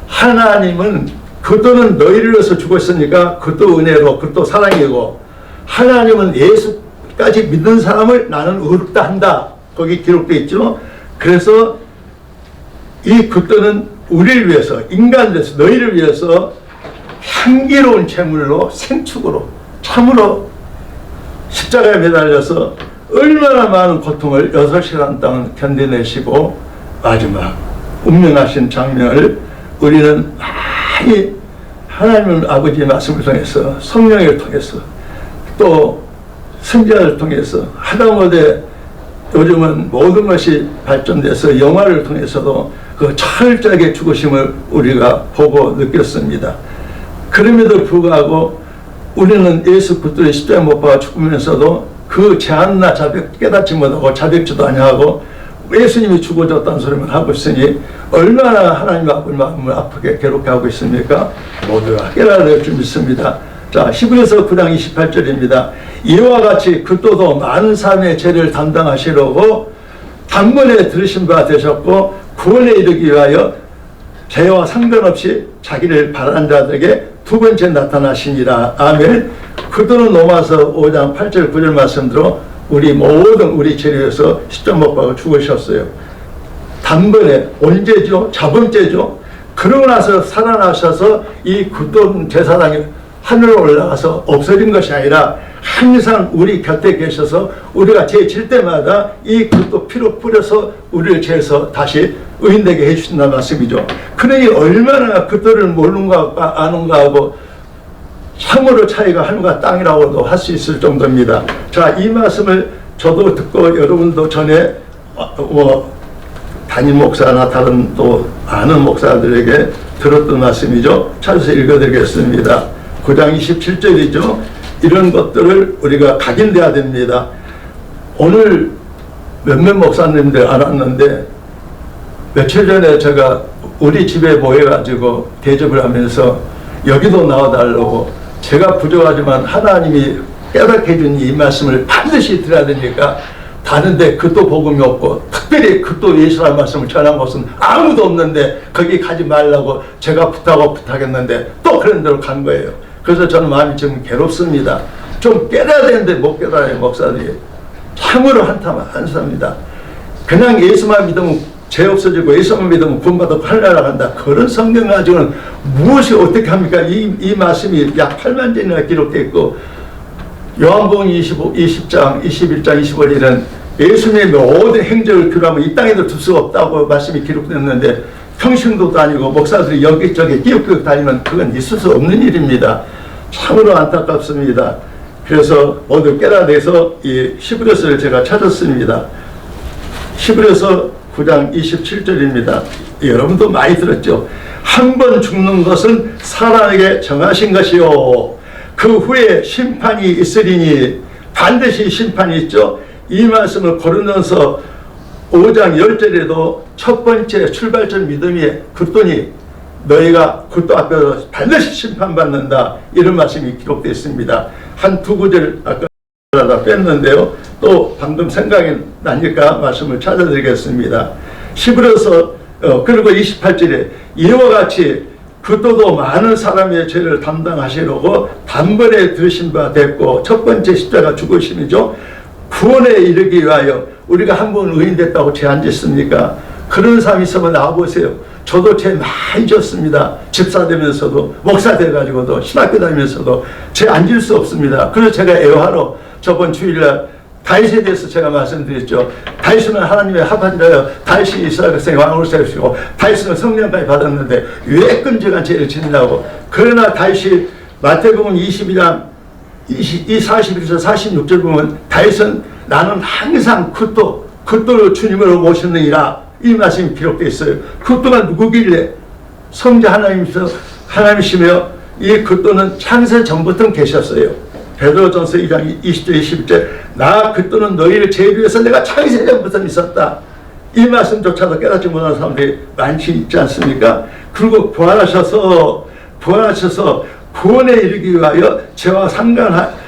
하나님은 그것도는 너희를 위해서 죽었으니까 그것도 은혜로 그것도 사랑이고 하나님은 예수까지 믿는 사람을 나는 의롭다 한다. 거기 기록되어 있죠. 그래서 이 그것도는 우리를 위해서 인간을 위해서 너희를 위해서 향기로운 제물로 생축으로 참으로 십자가에 매달려서 얼마나 많은 고통을 6시간 동안 견뎌내시고 마지막 운명하신 장면을 우리는 많이 하나님 아버지의 말씀을 통해서 성령을 통해서 또 선지자를 통해서 하다못해 요즘은 모든 것이 발전돼서 영화를 통해서도 그 철저하게 죽으심을 우리가 보고 느꼈습니다. 그럼에도 불구하고 우리는 예수 그리스도의 십자가에 못 박아 죽으면서도 그 제한나 자백 깨닫지 못하고 자백지도 아니하고 예수님이 죽어졌다는 소리만 하고 있으니 얼마나 하나님 앞을 마음을 아프게 괴롭게 하고 있습니까? 모두가 깨달아야 될 줄 믿습니다. 자, 히브리서 9장 28절입니다. 이와 같이 그리스도도 많은 사람의 죄를 담당하시려고 단번에 들으신 바 되셨고 구원에 이르기 위하여 죄와 상관없이 자기를 바라는 자들에게 두 번째 나타나시니라. 아멘. 그들은 로마서 5장 8절 9절 말씀대로 우리 모든 우리 죄를 위해서 십자가 못 박아 죽으셨어요. 단번에 언제죠? 저번째죠. 그러고 나서 살아나셔서 이 굳은 제사장이 하늘로 올라가서 없어진 것이 아니라 항상 우리 곁에 계셔서 우리가 죄 질 때마다 이 그리스도 피로 뿌려서 우리를 죄에서 다시 의인되게 해주신다는 말씀이죠. 그러니 얼마나 그들을 모르는가 아는가 하고 참으로 차이가 하늘과 땅이라고도 할 수 있을 정도입니다. 자, 이 말씀을 저도 듣고 여러분도 전에 담임 목사나 다른 또 아는 목사들에게 들었던 말씀이죠. 찾아서 읽어드리겠습니다. 9장 27절이죠. 이런 것들을 우리가 각인돼야 됩니다. 오늘 몇몇 목사님들 알았는데 며칠 전에 제가 우리 집에 모여가지고 대접을 하면서 여기도 나와달라고 제가 부족하지만 하나님이 깨닫게 해준 이 말씀을 반드시 들어야 되니까 다른데 그도 복음이 없고 특별히 그도 예수라는 말씀을 전한 것은 아무도 없는데 거기 가지 말라고 제가 부탁했는데 또 그런 데로 간 거예요. 그래서 저는 마음이 좀 괴롭습니다. 좀 깨달아야 되는데 못 깨달아요. 목사들이 참으로 한탄합니다. 그냥 예수만 믿으면 죄 없어지고 예수만 믿으면 구원받고 하늘나라 간다. 그런 성경 가지고는 무엇이 어떻게 합니까? 이 말씀이 약 8만 전이나 기록되어 있고 요한복음 20장, 21장, 25절에는 예수님의 모든 행적을 기록하면 이 땅에도 둘 수가 없다고 말씀이 기록됐는데 평신도도 아니고 목사들이 여기저기 끼역끼역 다니면 그건 있을 수 없는 일입니다. 참으로 안타깝습니다. 그래서 모두 깨달아내서 이 히브리서를 제가 찾았습니다. 히브리서 9장 27절입니다. 여러분도 많이 들었죠. 한 번 죽는 것은 사람에게 정하신 것이요 그 후에 심판이 있으리니 반드시 심판이 있죠. 이 말씀을 고린도서 5장 10절에도 첫 번째 출발점 믿음이 굳더니 너희가 굿도 앞에서 반드시 심판받는다 이런 말씀이 기록되어 있습니다. 한 두 구절 아까 뺐는데요. 또 방금 생각이 나니까 말씀을 찾아드리겠습니다. 히브리서 그리고 28절에 이와 같이 그도도 많은 사람의 죄를 담당하시려고 단번에 들으신 바 됐고 첫 번째 십자가 죽으심이죠. 구원에 이르기 위하여 우리가 한 번 의인됐다고 죄 안 짓습니까? 그런 사람이 있으면 나와보세요. 저도 죄 많이 졌습니다. 집사 되면서도 목사 돼가지고도 신학교 다니면서도 죄 안 질 수 없습니다. 그래서 제가 애화로 저번 주일날 다윗에 대해서 제가 말씀드렸죠. 다윗은 하나님의 합한 자여 다윗이 이스라엘 백성의 왕으로 세우시고 다윗은 성령까지 받았는데 왜 끔찍한 죄를 짓냐고. 그러나 다윗이 마태복음 22장 41에서 46절 보면 다윗은 나는 항상 굿도를 주님으로 모셨느니라 이 말씀이 기록되어 있어요. 굿도가 누구길래 성자 하나님이시며 이 굿도는 창세 전부터 계셨어요. 베드로전서 2장 20절 21절 나 그때는 너희를 제일 위해서 내가 창세전부터 있었다. 이 말씀조차도 깨닫지 못하는 사람들이 많지 있지 않습니까? 그리고 부활하셔서 구원에 이르기 위하여 죄와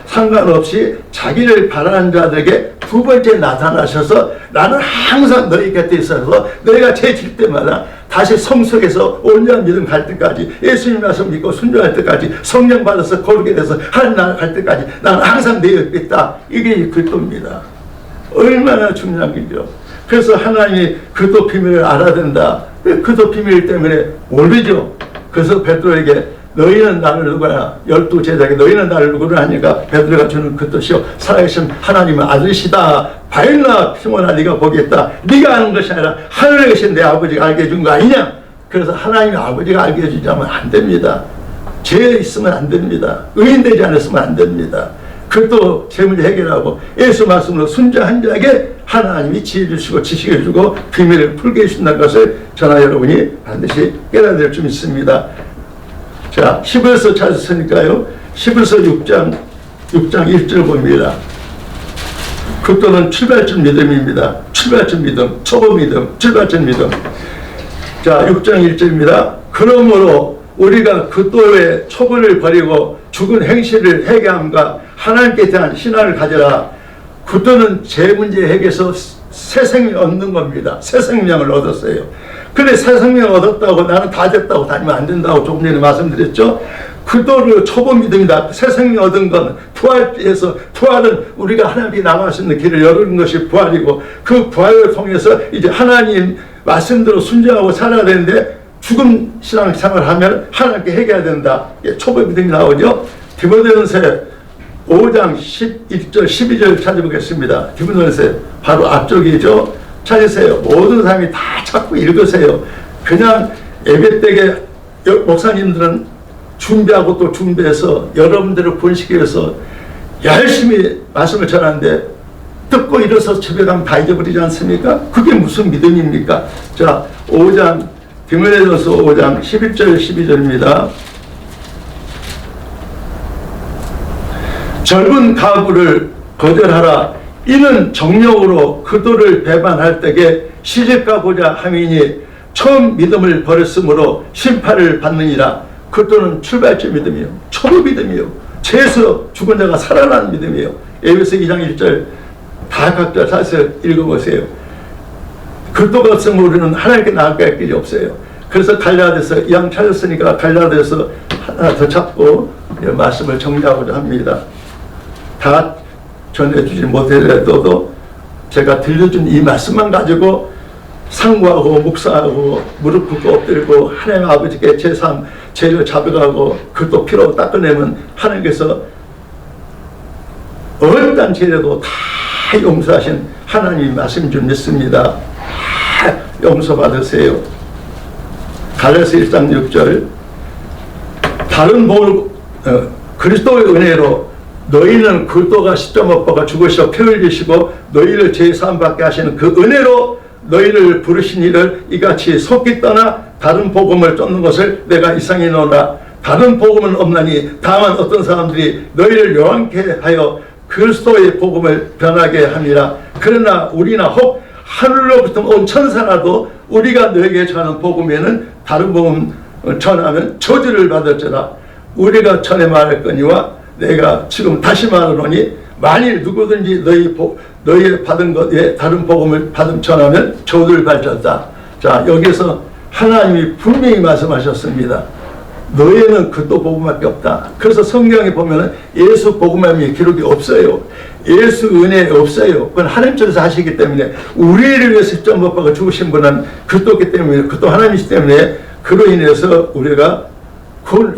상관없이 자기를 바라는 자들에게 두 번째 나타나셔서 나는 항상 너희 곁에 있어서 너희가 죄 질 때마다 다시 성속에서 온전한 믿음 갈 때까지 예수님 말씀 믿고 순종할 때까지 성령 받아서 거룩에 대해서 하나님 나라 갈 때까지 나는 항상 내 옆에 있다. 이게 그리스도입니다. 얼마나 중요한 일이죠. 그래서 하나님이 그리스도 비밀을 알아야 된다. 그리스도 비밀 때문에 모르죠. 그래서 베드로에게 너희는 나를 누구냐 12 제자에게 너희는 나를 누구냐 하니까 베드로가 주는 그 뜻이요 살아계신 하나님의 아들이시다. 바일나 시몬아 네가 보겠다. 네가 아는 것이 아니라 하늘에 계신 내 아버지가 알게 해준 거 아니냐. 그래서 하나님의 아버지가 알게 해주지 않으면 안 됩니다. 죄 있으면 안 됩니다. 의인되지 않았으면 안 됩니다. 그것도 죄 문제 해결하고 예수 말씀으로 순종한 자에게 하나님이 지혜를 주시고 지식을 주고 비밀을 풀게 해준다는 것을 저나 여러분이 반드시 깨달아야 될 점 있습니다. 자, 히브리서 찾았으니까요. 히브리서 6장 1절 봅니다. 그것도는 출발점 믿음입니다. 출발점 믿음, 초보 믿음, 출발점 믿음. 자, 6장 1절입니다. 그러므로 우리가 그도의 초보를 버리고 죽은 행실을 회개함과 하나님께 대한 신앙을 가져라. 그도는 제 문제 해결해서 새 생명 얻는 겁니다. 새 생명을 얻었어요. 근데 새 생명 얻었다고 나는 다 됐다고 다니면 안 된다고 조금 전에 말씀드렸죠. 그도를 초보 믿음이다. 새 생명 얻은 건 부활은 우리가 하나님께 나갈 수 있는 길을 열는 것이 부활이고 그 부활을 통해서 이제 하나님 말씀대로 순종하고 살아야 되는데 죽음 신앙생활을 하면 하나님께 회개해야 된다. 초보 믿음이 나오죠. 디모데전서 5장 11절 12절 찾아보겠습니다. 디모데전서 바로 앞쪽이죠. 찾으세요. 모든 사람이 다 찾고 읽으세요. 그냥 예배 때에 목사님들은 준비하고 또 준비해서 여러분들을 구원시키기 위해서 열심히 말씀을 전하는데 듣고 일어서서 집에 가면 다 잊어버리지 않습니까? 그게 무슨 믿음입니까? 자, 5장 디모데전서 5장 11절 12절입니다. 젊은 가부를 거절하라. 이는 정령으로 그도를 배반할 때에 시집가보자 함이니 처음 믿음을 버렸으므로 심판을 받느니라. 그도는 출발점 믿음이요 초보 믿음이요 죄에서 죽은 자가 살아나는 믿음이에요. 에베소 2장 1절 다 각자 다시 읽어보세요. 그리스도가 없으면 우리는 하나님께 나아갈 길이 없어요. 그래서 갈라디아서 양 찾았으니까 갈라디아서 하나 더 찾고 말씀을 정리하고자 합니다. 다 전해주지 못해도 제가 들려준 이 말씀만 가지고 상고하고 묵상하고 무릎 꿇고 엎드리고 하나님 아버지께 제3 죄를 자백하고 그것도 피로 닦아내면 하나님께서 어떤 죄라도 다 용서하신 하나님의 말씀인 줄 믿습니다. 다 용서받으세요. 갈라디아서 1장 6절 다른 복을 그리스도의 은혜로 너희는 그리스도가 십자가 못 박아 죽으시고 피 흘리시고 너희를 죄 사함 받게 하시는 그 은혜로 너희를 부르신 이를 이같이 속히 떠나 다른 복음을 쫓는 것을 내가 이상히 노라. 다른 복음은 없나니 다만 어떤 사람들이 너희를 요란케 하여 그리스도의 복음을 변하게 함이라. 그러나 우리나 혹 하늘로부터 온 천사라도 우리가 너에게 전하는 복음에는 다른 복음 전하면 저주를 받을지라. 우리가 전에 말했거니와 내가 지금 다시 말하노니 만일 누구든지 너희 받은 것에 다른 복음을 전하면 저주를 받을지어다. 자, 여기서 하나님이 분명히 말씀하셨습니다. 너희는 그도 복음밖에 없다. 그래서 성경에 보면은 예수 복음함이 기록이 없어요. 예수 은혜 없어요. 그건 하나님께서 하시기 때문에 우리를 위해서 십자가 못 박아 죽으신 분은 그도기 때문에 그도 하나님이시기 때문에 그로 인해서 우리가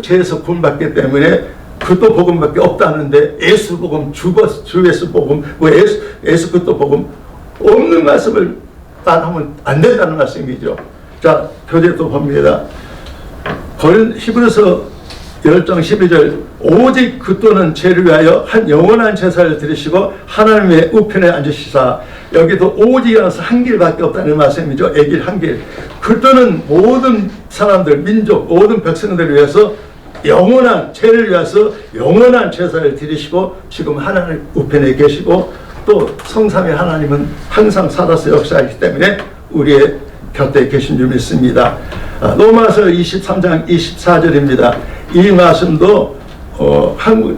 죄에서 구원받기 때문에 그도 복음밖에 없다는데 예수 복음, 주 예수 복음, 예수 그도 복음 없는 말씀을 안 하면 안 된다는 말씀이죠. 자, 교재도 봅니다. 히브리서 10장 12절 오직 그도는 죄를 위하여 한 영원한 제사를 드리시고 하나님의 우편에 앉으시사. 여기도 오직이라서 한 길밖에 없다는 말씀이죠. 애길 한 길. 그도는 모든 사람들, 민족, 모든 백성들을 위해서 영원한 죄를 위해서 영원한 제사를 드리시고 지금 하나님 우편에 계시고 또 성삼위 하나님은 항상 살아서 역사하기 때문에 우리의 곁에 계신 줄 믿습니다. 로마서 23장 24절입니다. 이 말씀도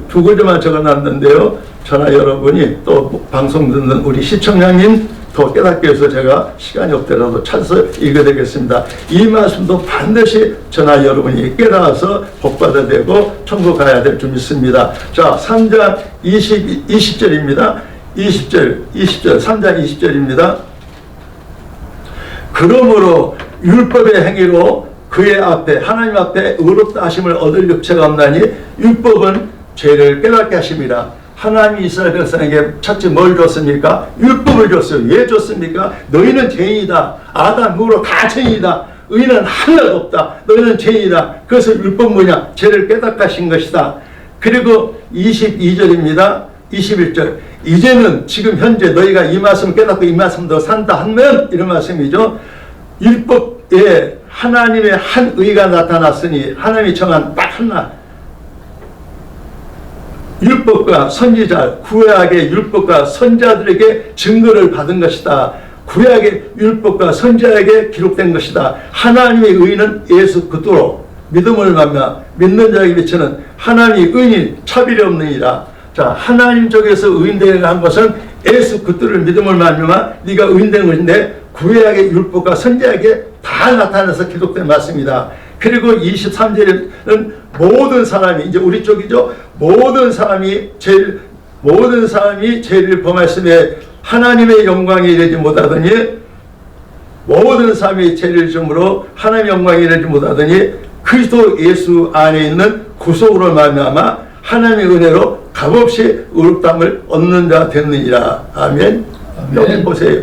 두 구절만 적어놨는데요. 저나 여러분이 또 방송 듣는 우리 시청자님 더 깨닫기 위해서 제가 시간이 없더라도 찾아서 읽어야 되겠습니다. 이 말씀도 반드시 저나 여러분이 깨달아서 복받아야 되고 천국 가야 될 줄 믿습니다. 자, 3장 20절입니다. 20절 3장 20절입니다. 그러므로 율법의 행위로 그의 앞에 하나님 앞에 의롭다 하심을 얻을 육체가 없나니 율법은 죄를 깨닫게 하심이라. 하나님이 이스라엘 백성에게 첫째 뭘 줬습니까? 율법을 줬어요. 왜 줬습니까? 너희는 죄인이다. 아담 후로 다 죄인이다. 의인은 하나도 없다. 너희는 죄인이다. 그래서 율법 뭐냐? 죄를 깨닫게 하신 것이다. 그리고 22절입니다. 21절 이제는 지금 현재 너희가 이 말씀을 깨닫고 이 말씀도 산다 하면 이런 말씀이죠. 율법에 하나님의 한 의가 나타났으니 하나님이 정한 딱 하나 율법과 선지자 구약의 율법과 선지자들에게 증거를 받은 것이다. 구약의 율법과 선지자에게 기록된 것이다. 하나님의 의는 예수 그리스도로 믿음을 말미암아 믿는 자에게 비치는 하나님의 의인 차별이 없느니라. 자, 하나님 쪽에서 의인되게 한 것은 예수 그리스도를 믿음을 말미암아 네가 의인된 것인데 구약의 율법과 선지자에게 다 나타나서 기록된 말씀이다. 그리고 23절에는 모든 사람이 이제 우리 쪽이죠. 모든 사람이 죄를 범하였으며 하나님의 영광에 이르지 못하더니 모든 사람이 죄를 지음으로 하나님의 영광에 이르지 못하더니 그리스도 예수 안에 있는 구속으로 말미암아 하나님의 은혜로 값없이 의롭다함을 얻는 자 됐느니라. 아멘. 여기 보세요.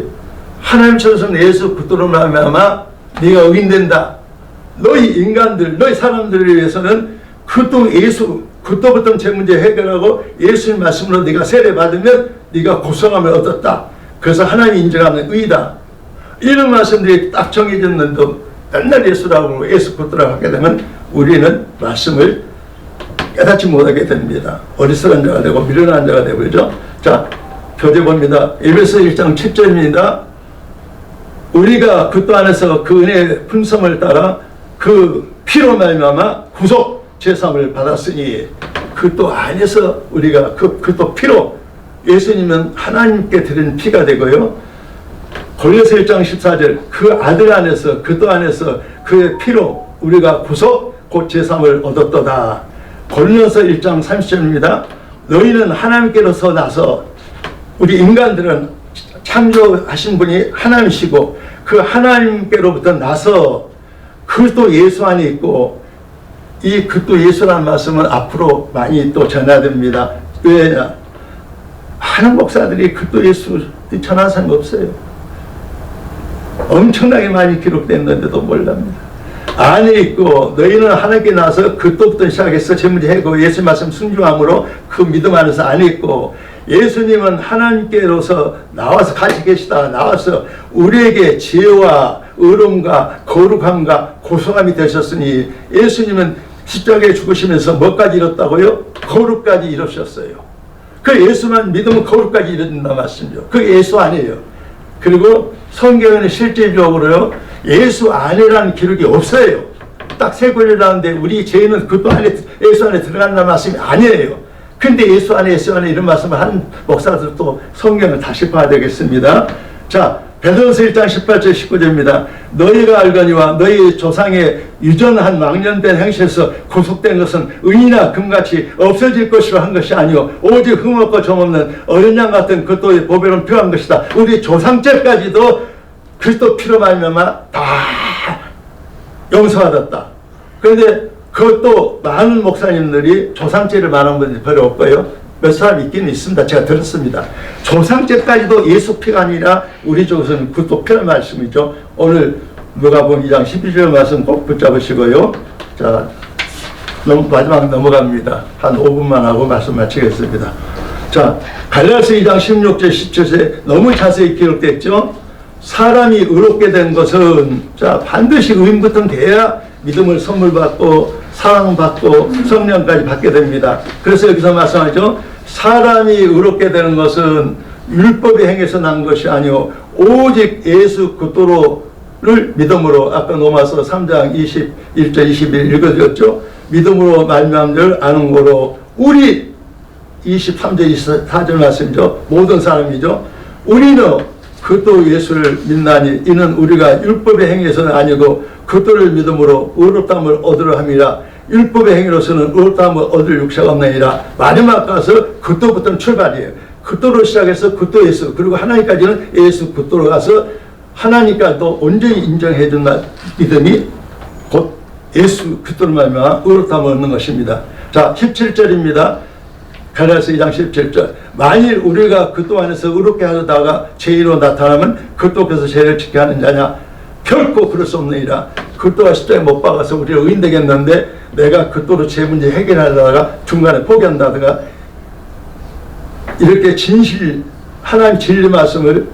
하나님 천성 예수 그리스도로 말미암아 네가 의인된다. 너희 인간들, 너희 사람들을 위해서는 그도 예수, 그도부터 제 문제 해결하고 예수의 말씀으로 네가 세례 받으면 네가 구속함을 얻었다. 그래서 하나님이 인정하는 의다. 이런 말씀들이 딱 정해졌는데 맨날 예수라고 예수 그리스도라고 하게 되면 우리는 말씀을 깨닫지 못하게 됩니다. 어리석은 자가 되고 미련한 자가 되고 그죠? 자, 교재 봅니다. 에베소 1장 7절입니다. 우리가 그리스도 안에서 그 은혜의 풍성을 따라 그 피로 말미암아 구속 제사함을 받았으니 그 또 안에서 우리가 그 또 피로 예수님은 하나님께 드린 피가 되고요. 골로새 1장 14절 그 아들 안에서 그 또 안에서 그의 피로 우리가 구속 곧 제삼을 얻었도다. 골로새 1장 30절입니다. 너희는 하나님께로서 나서 우리 인간들은 창조하신 분이 하나님이시고 그 하나님께로부터 나서 그 또 예수 안에 있고 이 그 또 예수라는 말씀은 앞으로 많이 또 전해됩니다. 왜냐? 많은 목사들이 그 또 예수 전하는 사람이 없어요. 엄청나게 많이 기록됐는데도 몰랍니다. 안에 있고 너희는 하나님께 나서 그 또부터 시작해서 재문지하고 예수 말씀 순종함으로 그 믿음 안에서 안에 있고 예수님은 하나님께로서 나와서 같이 계시다 나와서 우리에게 지혜와 의로움과 거룩함과 고소함이 되셨으니 예수님은 십자가에 죽으시면서 뭐까지 이뤘다고요? 거룩까지 이루셨어요. 그 예수만 믿으면 거룩까지 이룬다 말씀이죠. 그게 예수 아니에요. 그리고 성경에는 실질적으로요 예수 안에라는 기록이 없어요. 딱 세 권이라는데 우리 죄인은 그것도 안에 예수 안에 들어간다는 말씀이 아니에요. 근데 예수 안에 이런 말씀을 한 목사들 또 성경을 다시 봐야 되겠습니다. 자, 베드로서 1장 18절 19절입니다. 너희가 알거니와 너희 조상의 유전한 망령된 행실에서 구속된 것은 은이나 금같이 없어질 것이라 한 것이 아니요 오직 흠없고 점없는 어린 양 같은 그것도 보배로 필요한 것이다. 우리 조상죄까지도 그리스도 피로 말미암아 다 용서받았다. 그런데 그것도 많은 목사님들이 조상죄를 말하는 분들이 별로 없고요. 몇 사람 있기는 있습니다. 제가 들었습니다. 조상죄까지도 예수 피가 아니라 우리 쪽에서는 그것도 피란 말씀이죠. 오늘 누가복음 2장 12절 말씀 꼭 붙잡으시고요. 자, 마지막 넘어갑니다. 한 5분만 하고 말씀 마치겠습니다. 자, 갈라디아서 2장 16절 17절에 너무 자세히 기록됐죠. 사람이 의롭게 된 것은 자 반드시 의인부터 돼야 믿음을 선물 받고 사랑받고 성령까지 받게 됩니다. 그래서 여기서 말씀하죠. 사람이 의롭게 되는 것은 율법의 행에서 난 것이 아니요 오직 예수 그리스도를 믿음으로 아까 로마서 3장 21절 21 읽어드렸죠. 믿음으로 말미암은 줄 아는 거로 우리 23절 24절 말씀이죠. 모든 사람이죠. 우리는 그도 예수를 믿나니 이는 우리가 율법의 행위에서는 아니고 그도를 믿음으로 의롭다함을 얻으려 함이라. 율법의 행위로서는 의롭다함을 얻을 육체가 없느니라. 마지막 가서 그도부터는 출발이에요. 그도로 시작해서 그도 예수 그리고 하나님까지는 예수 그도로 가서 하나님까지도 온전히 인정해 준 믿음이 곧 예수 그도를 말미암아 의롭다함을 얻는 것입니다. 자 17절입니다. 갈라디아서 2장 17절 만일 우리가 그도 안에서 의롭게 하다가 죄인으로 나타나면 그도께서 죄를 지게 하는 자냐 결코 그럴 수 없느니라. 그도가 십자가에 못 박아서 우리가 의인 되겠는데 내가 그도로 죄 문제 해결하다가 중간에 포기한다든가 이렇게 진실 하나님 진리 말씀을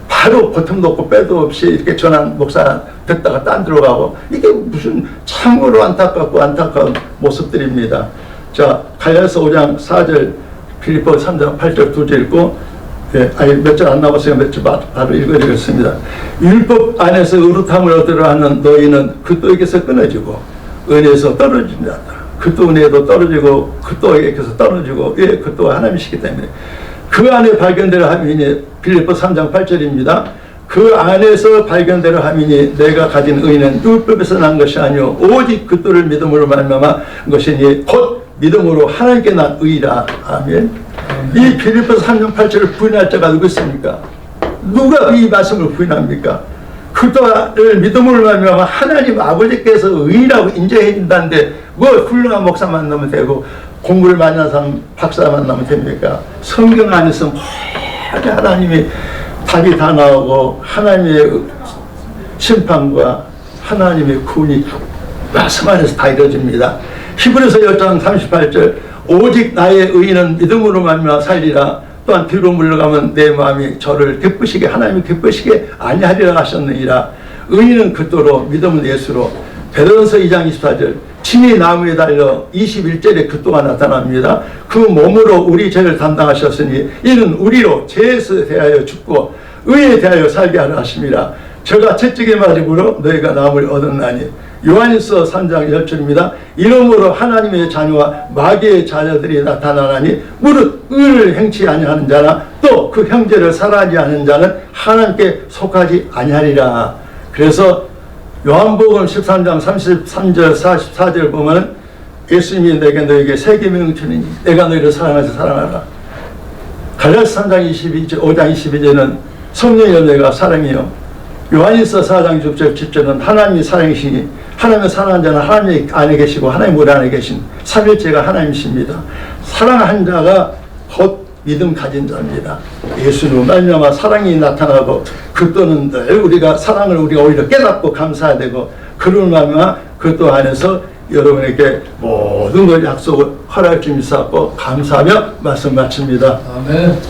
바로 버텀도 없고 빼도 없이 이렇게 전한 목사 듣다가 딴 데로 가고 이게 무슨 참으로 안타까운 모습들입니다. 자, 갈라디아서 5장 4절, 빌립보 3장 8절 2절 읽고, 아니 몇 절 안 남았어요. 몇 절 바로 읽어드리겠습니다. 율법 안에서 의롭다함을 얻으려 하는 너희는 그도에게서 끊어지고 은혜에서 떨어진다. 그도 은혜에도 떨어지고 그도에게서 떨어지고 예, 그도가 하나님이시기 때문에 그 안에 발견되려 함이니 빌립보 3장 8절입니다. 그 안에서 발견되려 함이니 내가 가진 의는 율법에서 난 것이 아니오 오직 그도를 믿음으로 말미암아 것이니 곧 믿음으로 하나님께 난 의라. 아멘. 이 빌립보 3장 8절을 부인할 자가 누구 있습니까? 누가 이 말씀을 부인합니까? 그도를 믿음으로 말미암아 하나님 아버지께서 의라고 인정해 준다는데 뭐 훌륭한 목사 만나면 되고 공부를 많이 한 사람 박사 만나면 됩니까? 성경 안에서 모든 하나님이 답이 다 나오고 하나님의 심판과 하나님의 구원이 말씀 안에서 다 이루어집니다. 히브리서 10장 38절 오직 나의 의인은 믿음으로 말미암아 살리라. 또한 뒤로 물러가면 내 마음이 저를 기쁘시게 하나님이 기쁘시게 아니하리라 하셨느니라. 의인은 그도로 믿음은 예수로. 베드로서 2장 24절 친히 나무에 달려 21절에 그도가 나타납니다. 그 몸으로 우리 죄를 담당하셨으니 이는 우리로 죄에서 대하여 죽고 의에 대하여 살게 하려 하심이라. 저가 채찍의 맞음으로 너희가 나음을 얻었나니 요한일서 3장 10절입니다. 이러므로 하나님의 자녀와 마귀의 자녀들이 나타나나니 무릇 의를 행치 아니하는 자나 또 그 형제를 사랑하지 않는 자는 하나님께 속하지 아니하리라. 그래서 요한복음 13장 33절 44절 보면 예수님이 내게 너에게 새 계명을 주니 내가 너희를 사랑하지 사랑하라. 갈라디아서 3장 5장 22절은 성령의 내가 사랑이요. 요한일서 4장 6절 10절은 하나님이 사랑이시니 하나님을 사랑하는 자는 하나님 안에 계시고 하나님 우리 안에 계신 삼일체가 하나님이십니다. 사랑한 자가 곧 믿음 가진 자입니다. 예수는 말미암아 사랑이 나타나고 그 또는 늘 우리가 사랑을 우리가 오히려 깨닫고 감사해야 되고 그를 말미암아 그 또 안에서 여러분에게 모든 걸 약속을 허락할 줄 믿사옵고 감사하며 말씀 마칩니다. 아멘.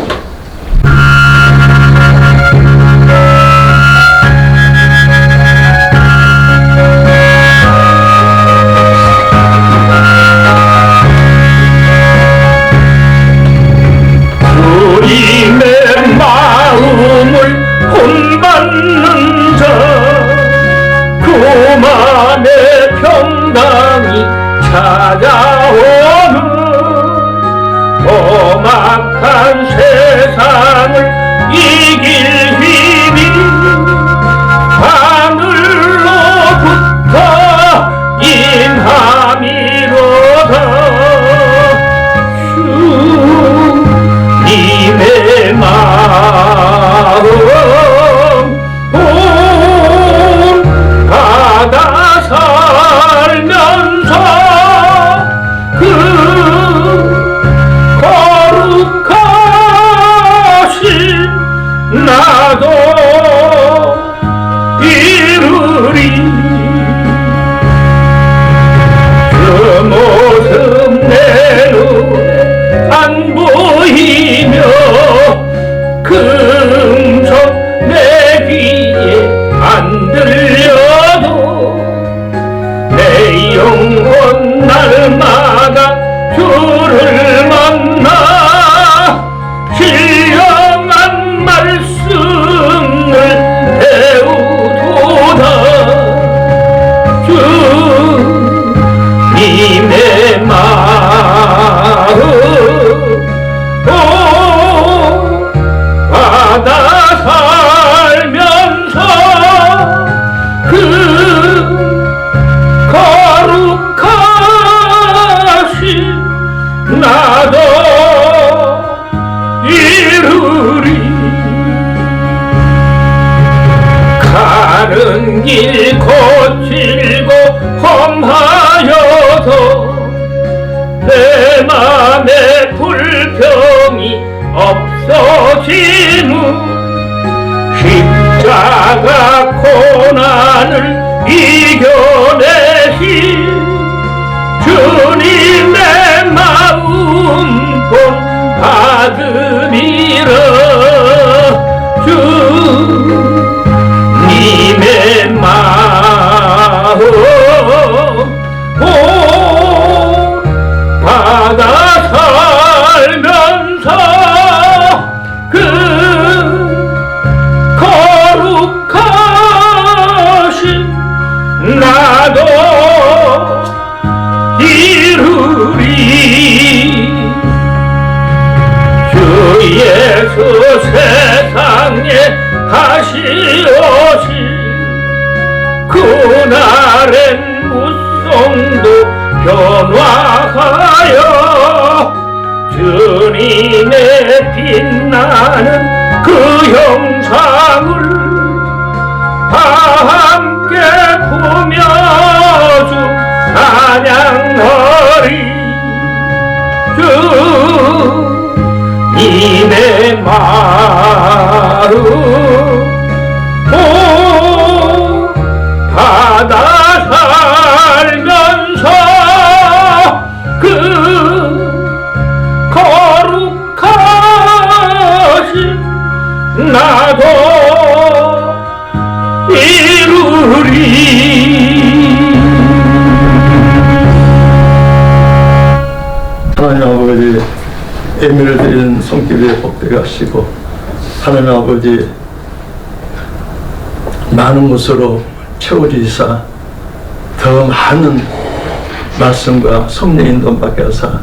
주님의 마음을 본받는 자그 맘에 평강이 찾아오는 험악한 세상을 이길 힘이 하늘로부터 임함이로다. 주님의 마음 받아 살면서 그 거룩하신 나도 이루리. 그 모습 내 눈에 안 보이며 금속 내 귀에 안 들려도 내 영혼 날마다 주를 만나 신령한 말씀을 배우도다. 주님의 마음 받아 살면서 그 거룩하신 나도 이루리. 가는 길 거칠고 험하여도 내 맘에 불평이 없어지는 십자가 고난을 이겨내신 주님의 마음 본 받음이라. 주님의 마음 받아 살면서 그 거룩하신 나도 이루리. 주 예수 세상에 하시오신 그날엔 무성도 변화하여 주님의 빛나는 그 형상을 다 함께 보며 주 찬양하리. 주님의 마음 받아 살면서 그 거룩하신 나도 이루리. 하나님 아버지 예물을 드리는 손길에 복되게 하시고 하나님 아버지 많은 것으로 채워주시사 더 많은 말씀과 성령 인도 받겨서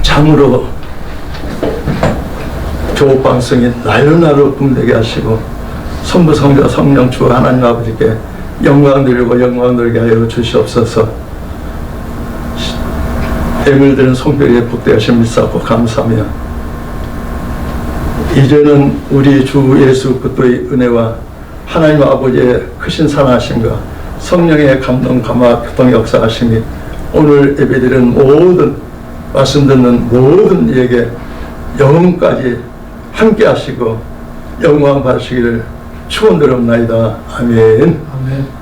참으로 교육방송이 날로 붐되게 하시고 성부 성자 성령 주 하나님 아버지께 영광 드리고 영광 돌게 하여 주시옵소서. 예물 드린 성별에 복되하신 믿사고 감사하며 이제는 우리 주 예수 그리스도의 은혜와 하나님 아버지의 크신 사랑하심과 성령의 감동 감화 교통 역사하심이 오늘 예배드리는 모든 말씀 듣는 모든 이에게 영혼까지 함께 하시고 영광 받으시기를 축원드립니다. 아멘. 아멘.